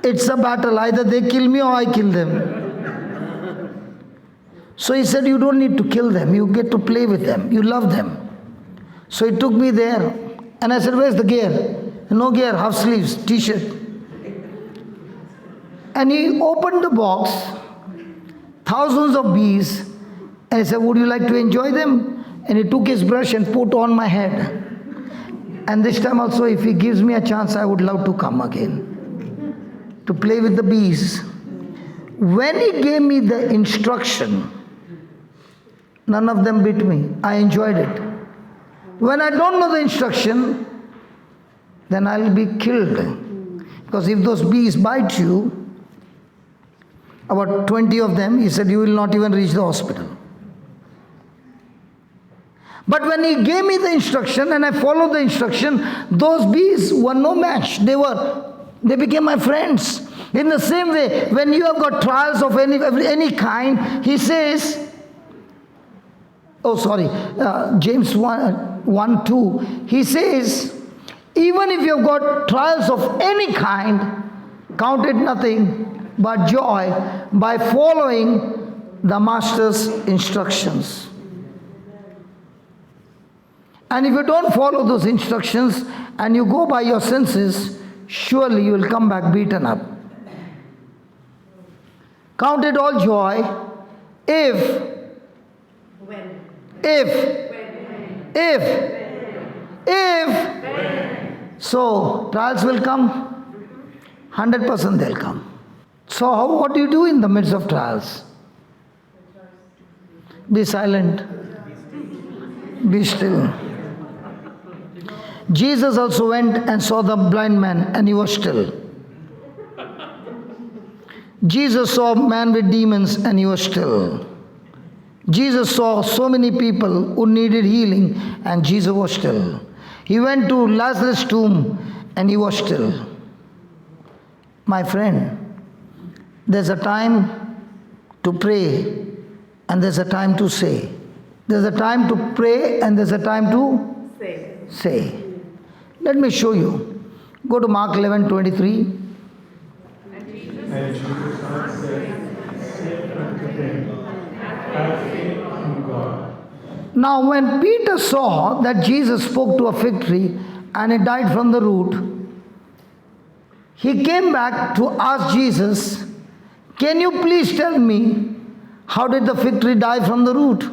It's a battle. Either they kill me or I kill them. So he said, you don't need to kill them. You get to play with them. You love them. So he took me there. And I said, where's the gear? No gear, half sleeves, t-shirt. And he opened the box, thousands of bees, and he said, would you like to enjoy them? And he took his brush and put on my head. And this time also, if he gives me a chance, I would love to come again, to play with the bees. When he gave me the instruction, none of them bit me. I enjoyed it. When I don't know the instruction, then I'll be killed. Because if those bees bite you, about 20 of them, he said, you will not even reach the hospital. But when he gave me the instruction and I followed the instruction, those bees were no match. They became my friends. In the same way, when you have got trials of any kind, he says, James 1:2, he says, even if you have got trials of any kind, count it nothing but joy by following the master's instructions. And if you don't follow those instructions and you go by your senses, surely you will come back beaten up. Count it all joy so trials will come, 100% they'll come. So what do you do in the midst of trials? Be silent. Be still. Jesus also went and saw the blind man and he was still. Jesus saw a man with demons and he was still. Jesus saw so many people who needed healing and Jesus was still. He went to Lazarus' tomb and he was still. My friend, there's a time to pray and there's a time to say. There's a time to pray and there's a time to say. Let me show you. Go to Mark 11:23. And Jesus Now when Peter saw that Jesus spoke to a fig tree and it died from the root, he came back to ask Jesus, "Can you please tell me, how did the fig tree die from the root?"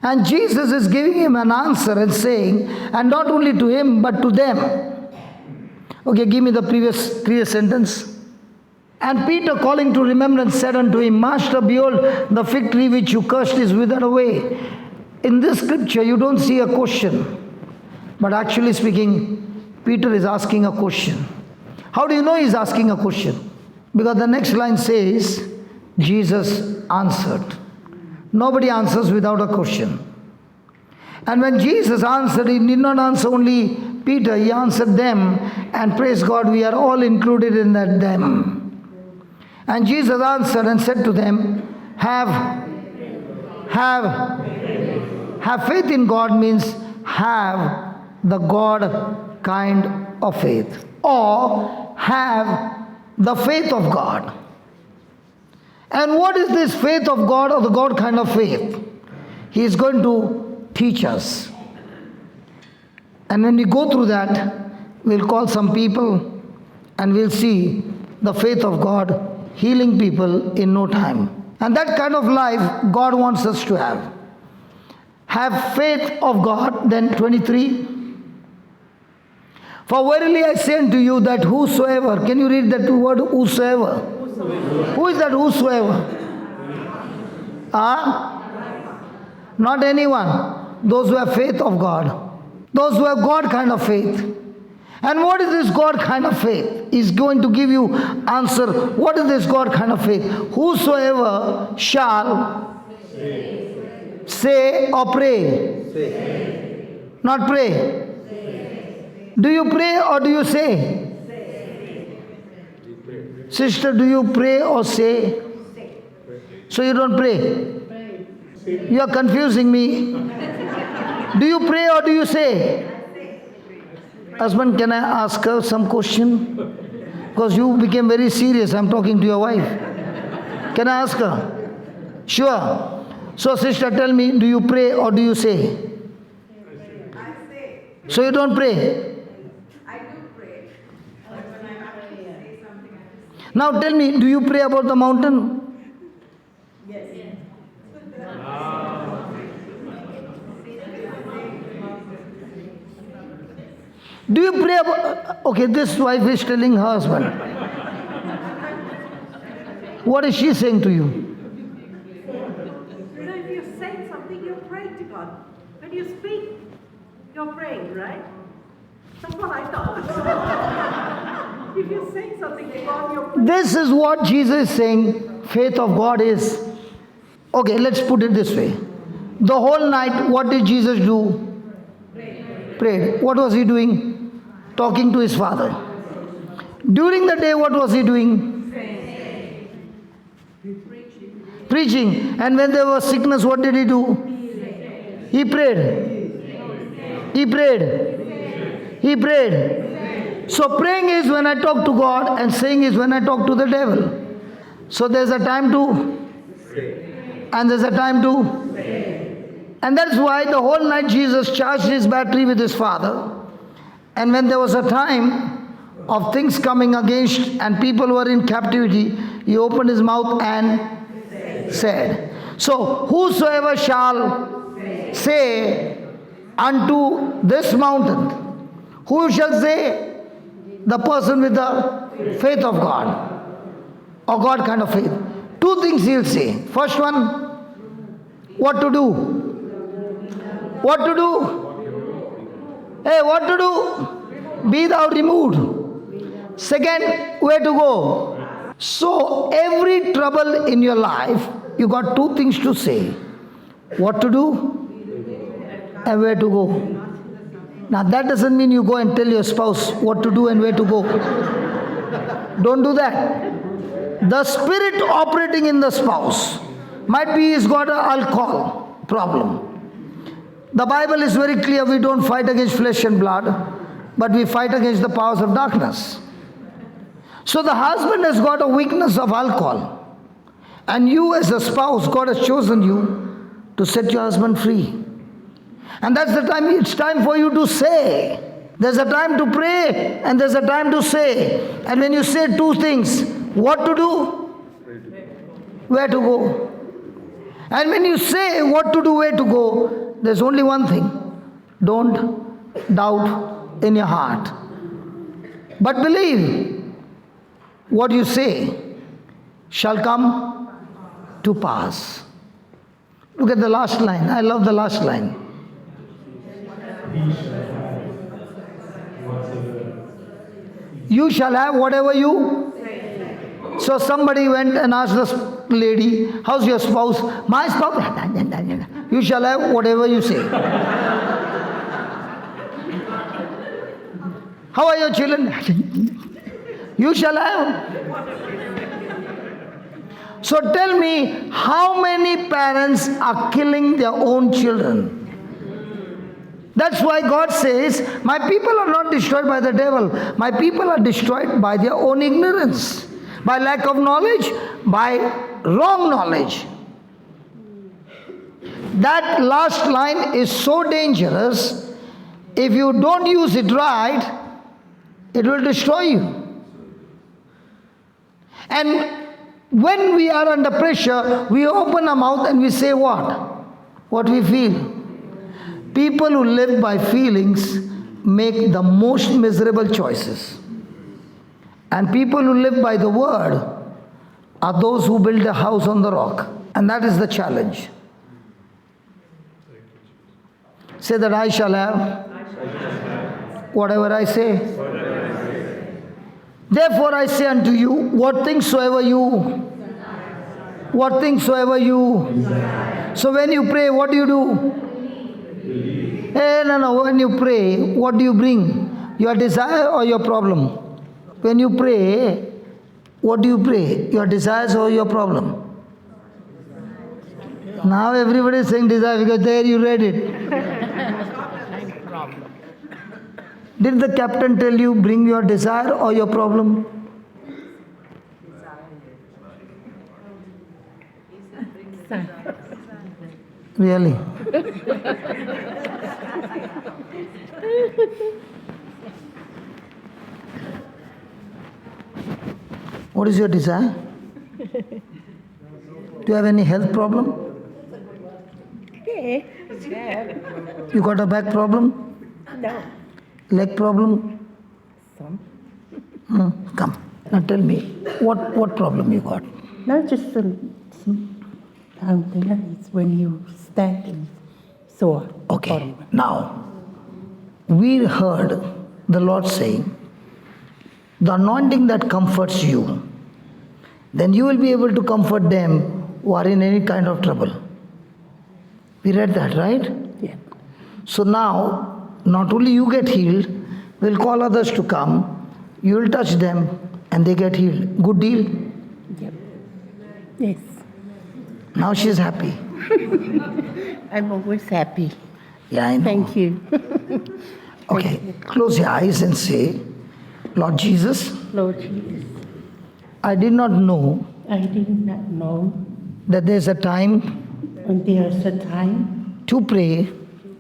And Jesus is giving him an answer and saying, and not only to him but to them. Okay, give me the previous sentence. And Peter, calling to remembrance, said unto him, "Master, behold, the fig tree which you cursed is withered away." In this scripture, you don't see a question. But actually speaking, Peter is asking a question. How do you know he's asking a question? Because the next line says, Jesus answered. Nobody answers without a question. And when Jesus answered, he did not answer only Peter, he answered them. And praise God, we are all included in that them. And Jesus answered and said to them, have faith in God means have the God kind of faith, or have the faith of God. And what is this faith of God or the God kind of faith? He is going to teach us. And when we go through that, we'll call some people and we'll see the faith of God healing people in no time. And that kind of life God wants us to have. Have faith of God. Then 23. For verily I say unto you that whosoever, can you read that word whosoever? Who is that whosoever? Not anyone. Those who have faith of God. Those who have God kind of faith. And what is this God kind of faith? He's going to give you answer. What is this God kind of faith? Whosoever shall say or pray. Not pray. Do you pray or do you say? Sister, do you pray or say? So you don't pray? You are confusing me. Do you pray or do you say? Husband, can I ask her some question? Because you became very serious. I'm talking to your wife. Can I ask her? Sure. So sister, tell me, do you pray or do you say? I say. So you don't pray? I do pray. But when I have to say something, I just... Now tell me, do you pray about the mountain? Yes. Do you pray about... Okay, this wife is telling her husband. What is she saying to you? You know, if you're saying something, you're praying to God. When you speak, you're praying, right? That's what I thought. If you're saying something to God, you're praying. This is what Jesus is saying faith of God is. Okay, let's put it this way. The whole night, what did Jesus do? Prayed. What was he doing? Talking to his Father. During the day, what was he doing? Preaching. And when there was sickness, what did he do? He prayed. He prayed. He prayed. So praying is when I talk to God, and saying is when I talk to the devil. So there's a time to, and there's a time to. And that's why the whole night Jesus charged his battery with his Father. And when there was a time of things coming against and people were in captivity, he opened his mouth and said. So whosoever shall say unto this mountain, who shall say? The person with the faith of God, or God kind of faith. Two things he'll say. First one, what to do? What to do? Hey, what to do? Be thou removed. Second, where to go? So every trouble in your life, you got two things to say. What to do and where to go. Now that doesn't mean you go and tell your spouse what to do and where to go. Don't do that. The spirit operating in the spouse might be he's got an alcohol problem. The Bible is very clear, we don't fight against flesh and blood, but we fight against the powers of darkness. So the husband has got a weakness of alcohol. And you as a spouse, God has chosen you to set your husband free. And that's the time, it's time for you to say. There's a time to pray and there's a time to say. And when you say two things, what to do, where to go. And when you say what to do, where to go, there's only one thing. Don't doubt in your heart. But believe what you say shall come to pass. Look at the last line. I love the last line. You shall have whatever you. So somebody went and asked this lady, how's your spouse? My spouse. You shall have whatever you say. How are your children? You shall have. So tell me, how many parents are killing their own children? That's why God says, my people are not destroyed by the devil. My people are destroyed by their own ignorance, by lack of knowledge, by wrong knowledge. That last line is so dangerous. If you don't use it right, it will destroy you. And when we are under pressure, we open our mouth and we say what? What we feel. People who live by feelings make the most miserable choices. And people who live by the word are those who build a house on the rock. And that is the challenge. Say that I shall have whatever I say. Therefore I say unto you, what things soever you. So when you pray, what do? No. When you pray, what do you bring? Your desire or your problem? When you pray, what do you pray? Your desires or your problem? Now everybody is saying desire because there you read it. Did the captain tell you bring your desire or your problem? Really? What is your desire? Do you have any health problem? Yeah. You got a back problem? No. Leg problem? Some. Come. Now tell me, what problem you got? No, just some down there. It's when you stand and sore. Okay. Bottom. Now, we heard the Lord saying, the anointing that comforts you, then you will be able to comfort them who are in any kind of trouble. We read that, right? Yeah. So now, not only you get healed, we'll call others to come, you will touch them and they get healed. Good deal? Yep. Yes. Now she's happy. I'm always happy. Yeah, I know. Thank you. Okay, close your eyes and say, Lord Jesus, Lord Jesus, I did not know I did not know that there's a time when there is a time to pray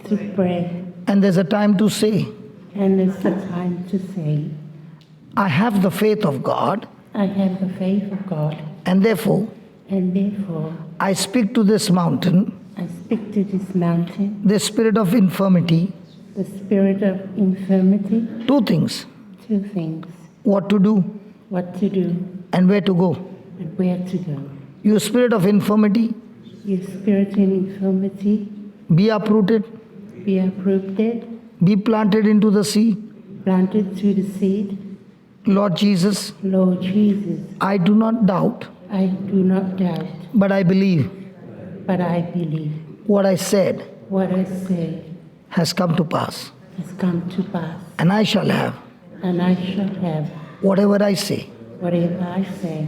to pray and there's a time to say. and there's a time to say, I have the faith of God I have the faith of God, and therefore and therefore I speak to this mountain, I speak to this mountain, the spirit of infirmity, the spirit of infirmity, two things, two things, what to do what to do and where to go. and where to go. You spirit of infirmity, Your spirit in infirmity, be uprooted, be uprooted, be planted into the sea. planted to the seed. Lord Jesus, Lord Jesus, I do not doubt, I do not doubt, but I believe but I believe what I said what I say has come to pass, has come to pass, and I shall have and I shall have whatever I say. whatever I say.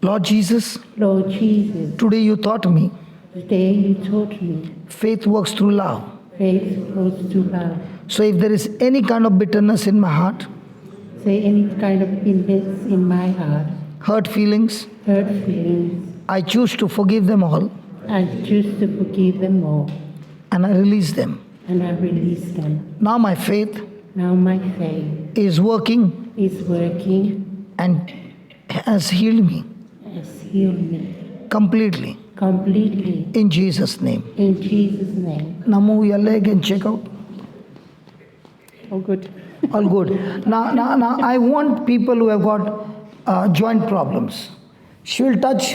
Lord Jesus, Lord Jesus, today you taught me today you taught me faith works through love. faith goes to love. So if there is any kind of bitterness in my heart, Say any kind of illness in my heart, hurt feelings, hurt feelings, I choose to forgive them all I choose to forgive them all, and I release them. and I release them. Now my faith Now my faith is working is working, and has healed me has healed me completely completely in Jesus' name. in Jesus' name. Now move your leg and check out. Oh, good. All good. Now, I want people who have got joint problems. She will touch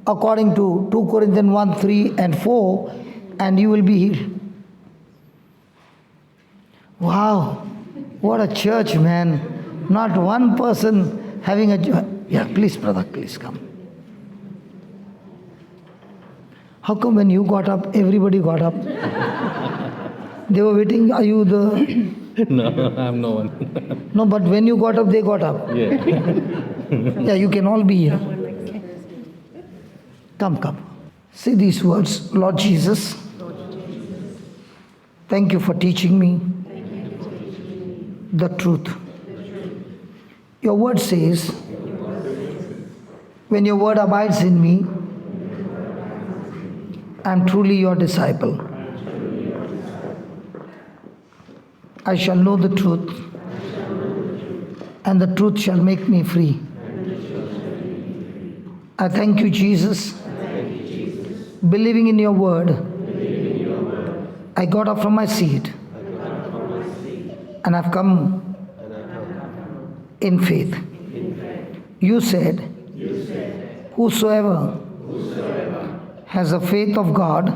according to 2 Corinthians 1, 3 and 4, and you will be healed. Wow, what a church, man. Not one person having a joint. Yeah, please, brother, please come. How come when you got up, everybody got up? They were waiting. Are you the... No, I'm no one. No, but when you got up, they got up. Yeah. Yeah, you can all be here. Come. Say these words. Lord Jesus, thank you for teaching me the truth. Your word says, when your word abides in me, I am truly your disciple. I shall know the truth, and the truth shall make me free. I thank you, Jesus. Believing in your word, I got up from my seat, and I've come in faith. You said, whosoever has the faith of God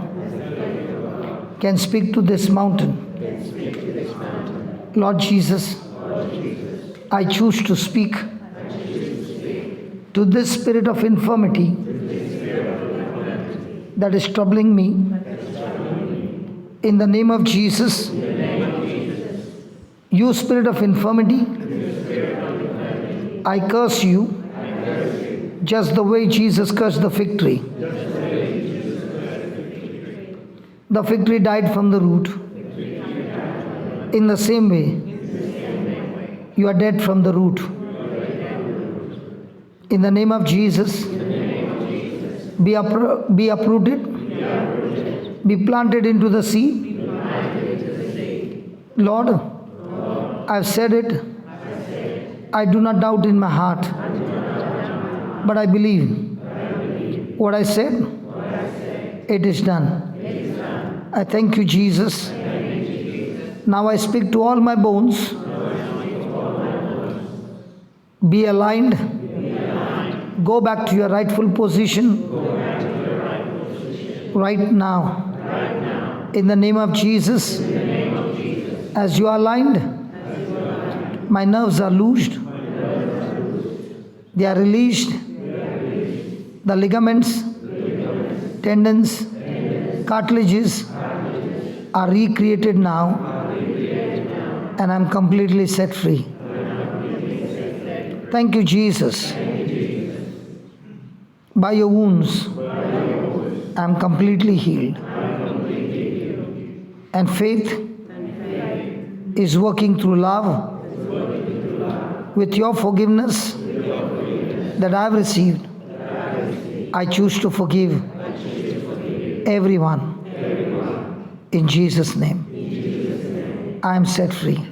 can speak to this mountain. Lord Jesus, I choose to speak to this spirit of infirmity that is troubling me. In the name of Jesus, you spirit of infirmity, I curse you just the way Jesus cursed the fig tree. The fig tree died from the root. In the same way, you are dead from the root. In the name of Jesus, be uprooted, be planted into the sea. Lord, I've said it. I do not doubt in my heart, but I believe what I said, it is done. I thank you, Jesus. Now I speak to all my bones. Be aligned. Go back to your rightful position right now. In the name of Jesus. As you are aligned, my nerves are loosed. They are released. The ligaments, tendons, cartilages are recreated now. And I'm completely set free. Thank you, Jesus. By your wounds, I'm completely healed. And faith is working through love with your forgiveness that I've received. I choose to forgive everyone in Jesus' name. I am set free.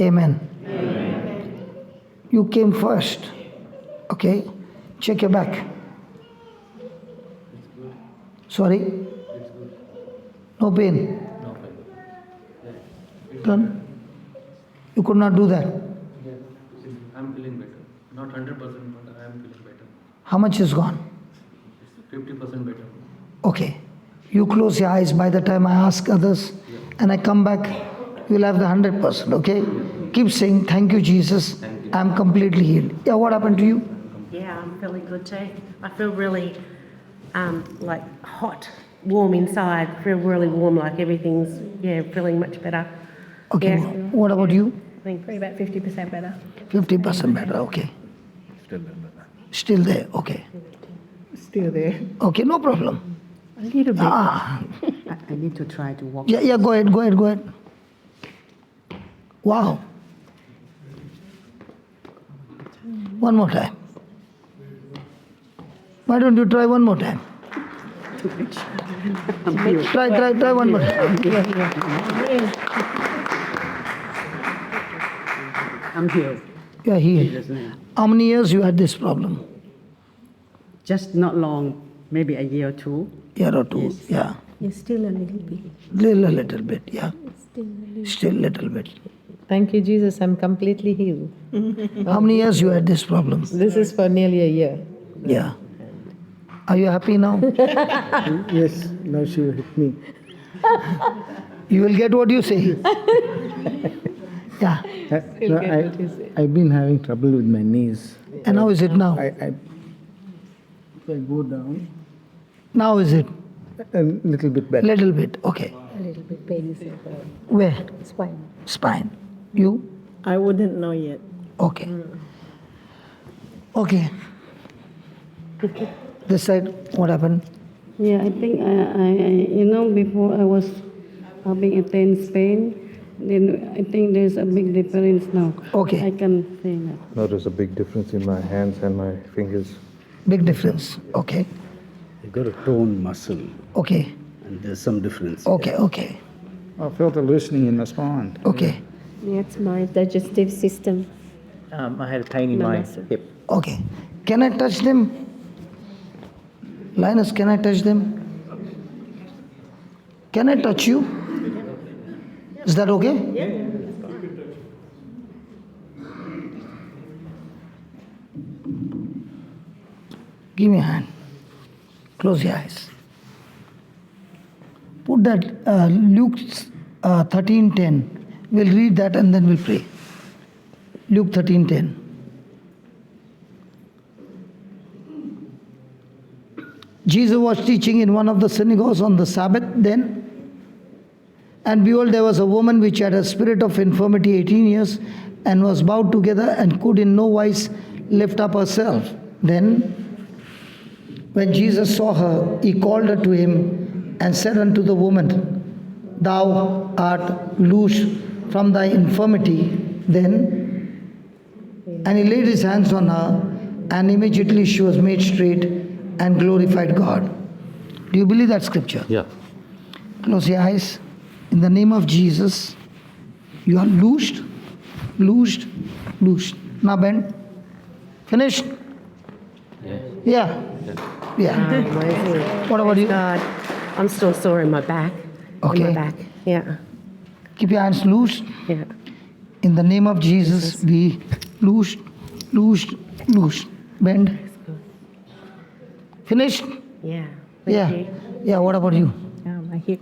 Amen. You came first. Okay? Check your back. Sorry? No pain? Done? You could not do that? Yes, I'm feeling better. Not 100%, but I am feeling better. How much is gone? It's 50% better. Okay. You close your eyes by the time I ask others and I come back, you'll have the 100%, okay? Keep saying, thank you, Jesus. Thank you. I'm completely healed. Yeah, what happened to you? Yeah, I'm feeling good too. I feel really like hot, warm inside. Feel really warm, like everything's feeling much better. Okay, Yeah. what about you? I think Probably about 50% better. 50% better, okay. Still better. Still there, okay. Still there. Okay, no problem. A little bit. Ah, I need to try to walk. yeah, go ahead. Wow. One more time. Why don't you try one more time? Try one more. I'm healed. You are In here. Jesus' name. How many years you had this problem? Just not long, maybe a year or two. Year or two. Yes. Yeah. It's still a little bit. Little bit. Yeah. Still little bit. Thank you, Jesus. I'm completely healed. How many years you had this problem? This is for nearly a year. Yeah. Are you happy now? Yes, now she will hit me. You will get what you say. Yeah. No, I've been having trouble with my knees. And how is it now? If I go down, Now is it? a little bit better. Little bit. Okay. A little bit pain is Where? spine. Spine. You? I wouldn't know yet. Okay. Okay. This side, what happened? Yeah, I think before I was having intense pain. Then I think there's a big difference now. Okay. I can say that. No, there's a big difference in my hands and my fingers. Big difference. Okay. You got a toned muscle, Okay. and there's some difference. Okay. I felt a loosening in the spine. Okay. That's my digestive system. I had pain in my hip. Okay. Can I touch them? Linus, can I touch them? Can I touch you? Is that okay? Yeah. Give me a hand. Close your eyes. Put that Luke 13:10. We'll read that and then we'll pray. Luke 13:10. Jesus was teaching in one of the synagogues on the Sabbath then. And behold, there was a woman which had a spirit of infirmity 18 years and was bowed together and could in no wise lift up herself. Then, when Jesus saw her, he called her to him and said unto the woman, Thou art loosed from thy infirmity. And he laid his hands on her, and immediately she was made straight and glorified God. Do you believe that scripture? Yeah. Close your eyes. In the name of Jesus, you are loosed. Now bend. Finished? Yeah. What about you? God, I'm still sore in my back. Okay. In my back. Yeah. Keep your hands loose. Yeah. In the name of Jesus, be loosed. Bend. Finished? Yeah. Yeah. What about you? My hip.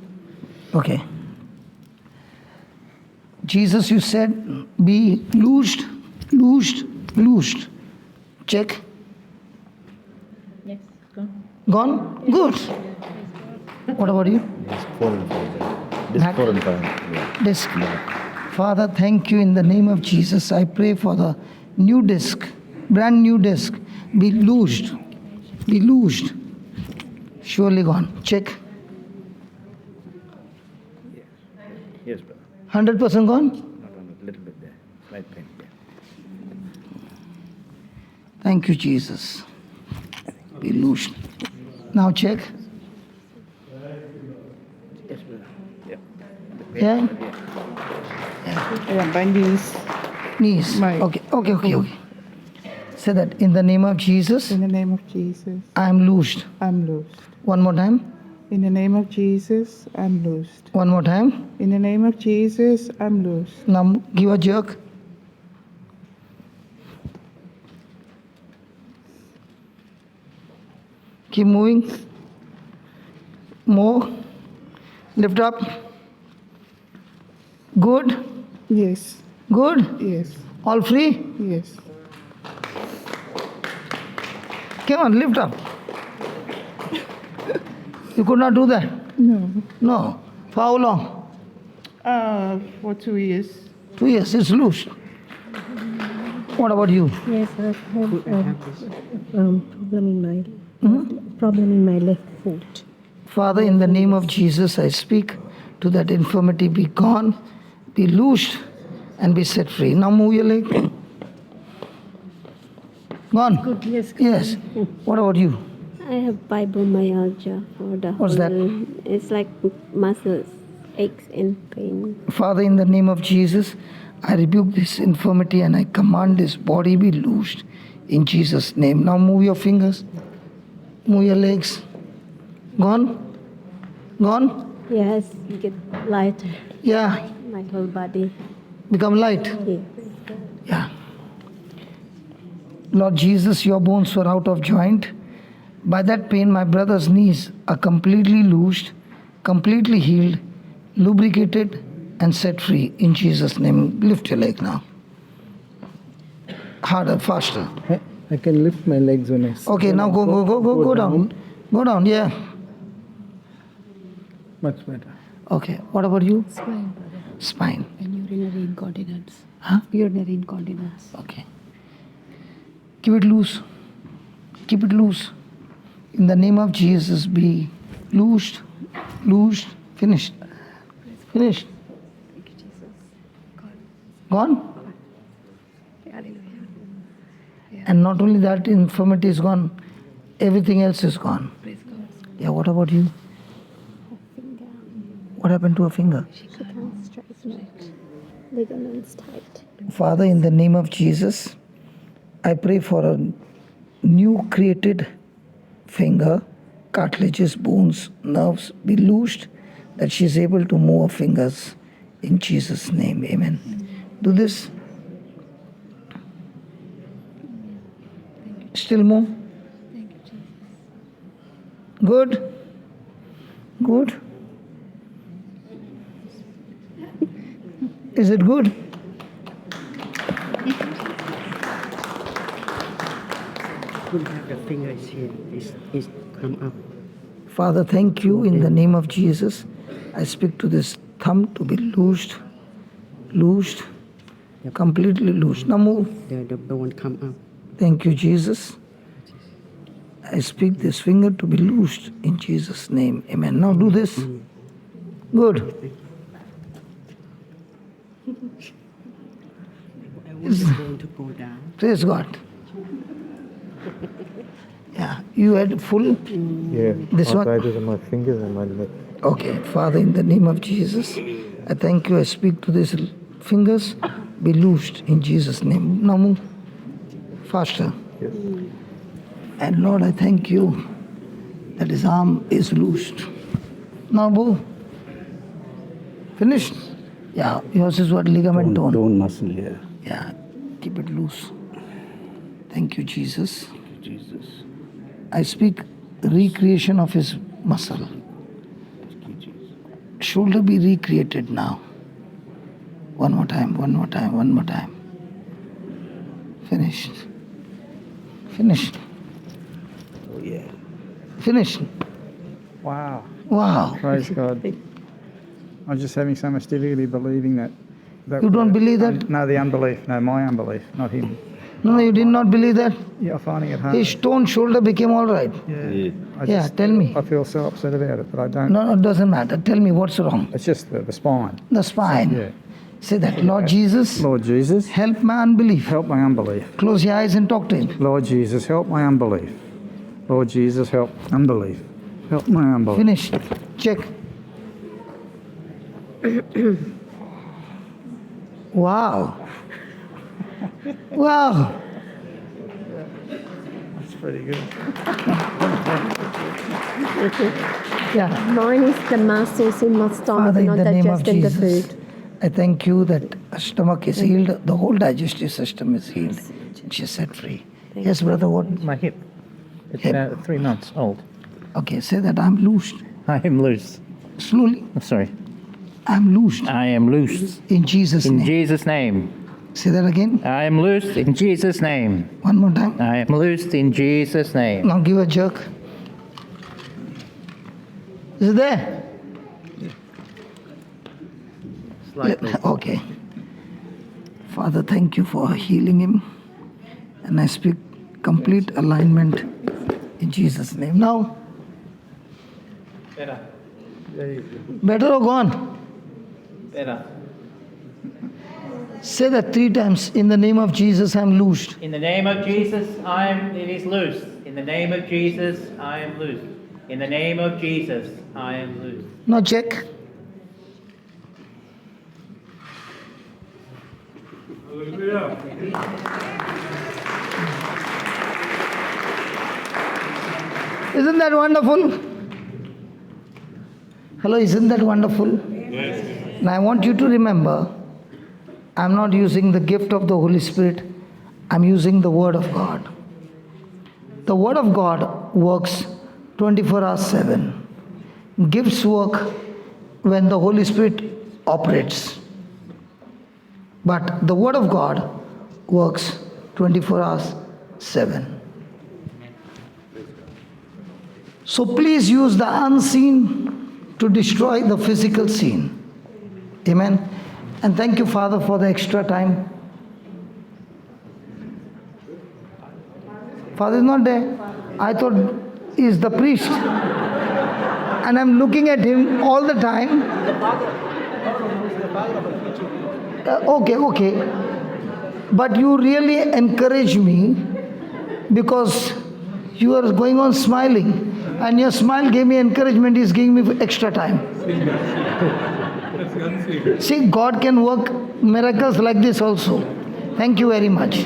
Okay. Jesus, you said, be loosed. Check. Yes, go. Gone? Good. What about you? Disc. Father, thank you in the name of Jesus. I pray for the new disc, brand new disc. Be loosed. Surely gone. Check. Yes, brother. 100% gone? Not on a little bit there. Slight pain there. Thank you, Jesus. Be loosed. Now check. Yes, brother. Yeah? Yeah, my knees. Knees. Right. Okay. Say that in the name of Jesus, In the name of Jesus, I am loosed. I'm loosed. One more time. In the name of Jesus, I'm loosed. One more time. In the name of Jesus, I'm loosed. Now give a jerk. Keep moving. More. Lift up. Good. Yes, Good. yes, All free. yes. Come on, lift up. You could not do that. No. For how long? For 2 years. 2 years. It's loose. What about you? Yes, I have problem in my left foot. Father, in the name of Jesus, I speak to that infirmity. Be gone, be loosed, and be set free. Now move your leg. Gone? Good, yes. Yes. What about you? I have fibromyalgia for the What's that? It's like muscles, aches and pain. Father, in the name of Jesus, I rebuke this infirmity and I command this body be loosed in Jesus' name. Now move your fingers, move your legs. Gone? Gone? Yes, you get lighter. Yeah. My whole body. Become light? Yes. Yeah. Lord Jesus, your bones were out of joint. By that pain, my brother's knees are completely loosed, completely healed, lubricated, and set free in Jesus' name. Lift your leg now. Harder, faster. I can lift my legs when I sit. Okay, now go down. Go down, yeah. Much better. Okay, what about you? Spine, brother. Spine. And urinary incontinence. Huh? Urinary incontinence. Okay. Keep it loose. Keep it loose. In the name of Jesus, be loosed, loosed, finished. Finished. Thank you, Jesus. Gone? Hallelujah. And not only that, infirmity is gone, everything else is gone. Praise God. Yeah, what about you? Finger. What happened to a finger? She can't straighten it. Ligaments tight. Father, in the name of Jesus, I pray for a new created finger, cartilages, bones, nerves be loosed, that she is able to move her fingers in Jesus' name. Amen. Do this. Still more. Thank you, Jesus. Good. Good. Is it good? Couldn't have your fingers here. It's come up. Father, thank you in the name of Jesus. I speak to this thumb to be loosed, loosed, completely loosed. Now move. The bone come up. Thank you, Jesus. I speak this finger to be loosed in Jesus' name. Amen. Now do this. Good. I was going to go down. Praise God. Yeah, you had full. Yeah, This one. arthritis in my fingers and my leg. Okay, Father, in the name of Jesus, I thank you. I speak to these fingers, be loosed in Jesus' name. Now move faster. Yes. And Lord, I thank you that his arm is loosed. Now move. Finished? Yeah, yours is what? Ligament tone. Bone muscle here. Yeah, keep it loose. Thank you, Jesus. Jesus. I speak recreation of his muscle. Thank you, Jesus. Shoulder be recreated now. One more time, one more time, one more time. Finished. Finished. Oh, yeah. Finished. Wow. Wow. Praise God. I'm just having so much difficulty believing that. You don't believe that? No, the unbelief. No, my unbelief, not him. No, you did not believe that? Yeah, I'm finding it hard. His stone shoulder became all right. Yeah. Tell me. I feel so upset about it, but I don't. No, it doesn't matter. Tell me what's wrong. It's just the spine. The spine. Yeah. Say that, Lord Jesus, Lord Jesus, help my unbelief. help my unbelief. Close your eyes and talk to him. Lord Jesus, help my unbelief. Lord Jesus, help unbelief. Help my unbelief. Finished. Check. Wow. Wow. That's pretty good. Yeah. Mine is the muscles in my stomach, Father, in not the name of digesting the Jesus, food. I thank you that her stomach is healed, the whole digestive system is healed. She's set free. Yes, brother, what? My hip. It's Hip. about 3 months old. Okay, say that I'm loosed. I am loose. Slowly. I'm sorry. I'm loosed. I am loose. In Jesus' In name. Jesus' name. Say that again. I am loosed in Jesus' name. One more time. I am loosed in Jesus' name. Now give a jerk. Is it there? Slightly. Okay. Father, thank you for healing him. And I speak complete alignment in Jesus' name. Now, Better. better or gone? Better. Say that 3 times. In the name of Jesus, I'm loosed. In the name of Jesus, it is loose. In In the name of Jesus, I am loose. In the name of Jesus, I am loose. Now check. Isn't that wonderful? Hello, isn't that wonderful? Yes. Now I want you to remember, I'm not using the gift of the Holy Spirit, I'm using the Word of God. The Word of God works 24 hours 7. Gifts work when the Holy Spirit operates. But the Word of God works 24 hours 7. So please use the unseen to destroy the physical scene. Amen. And thank you, Father, for the extra time. Father is not there. I thought he is the priest. And I'm looking at him all the time. Okay. But you really encourage me because you are going on smiling. And your smile gave me encouragement, is giving me extra time. See, God can work miracles like this also. Thank you very much.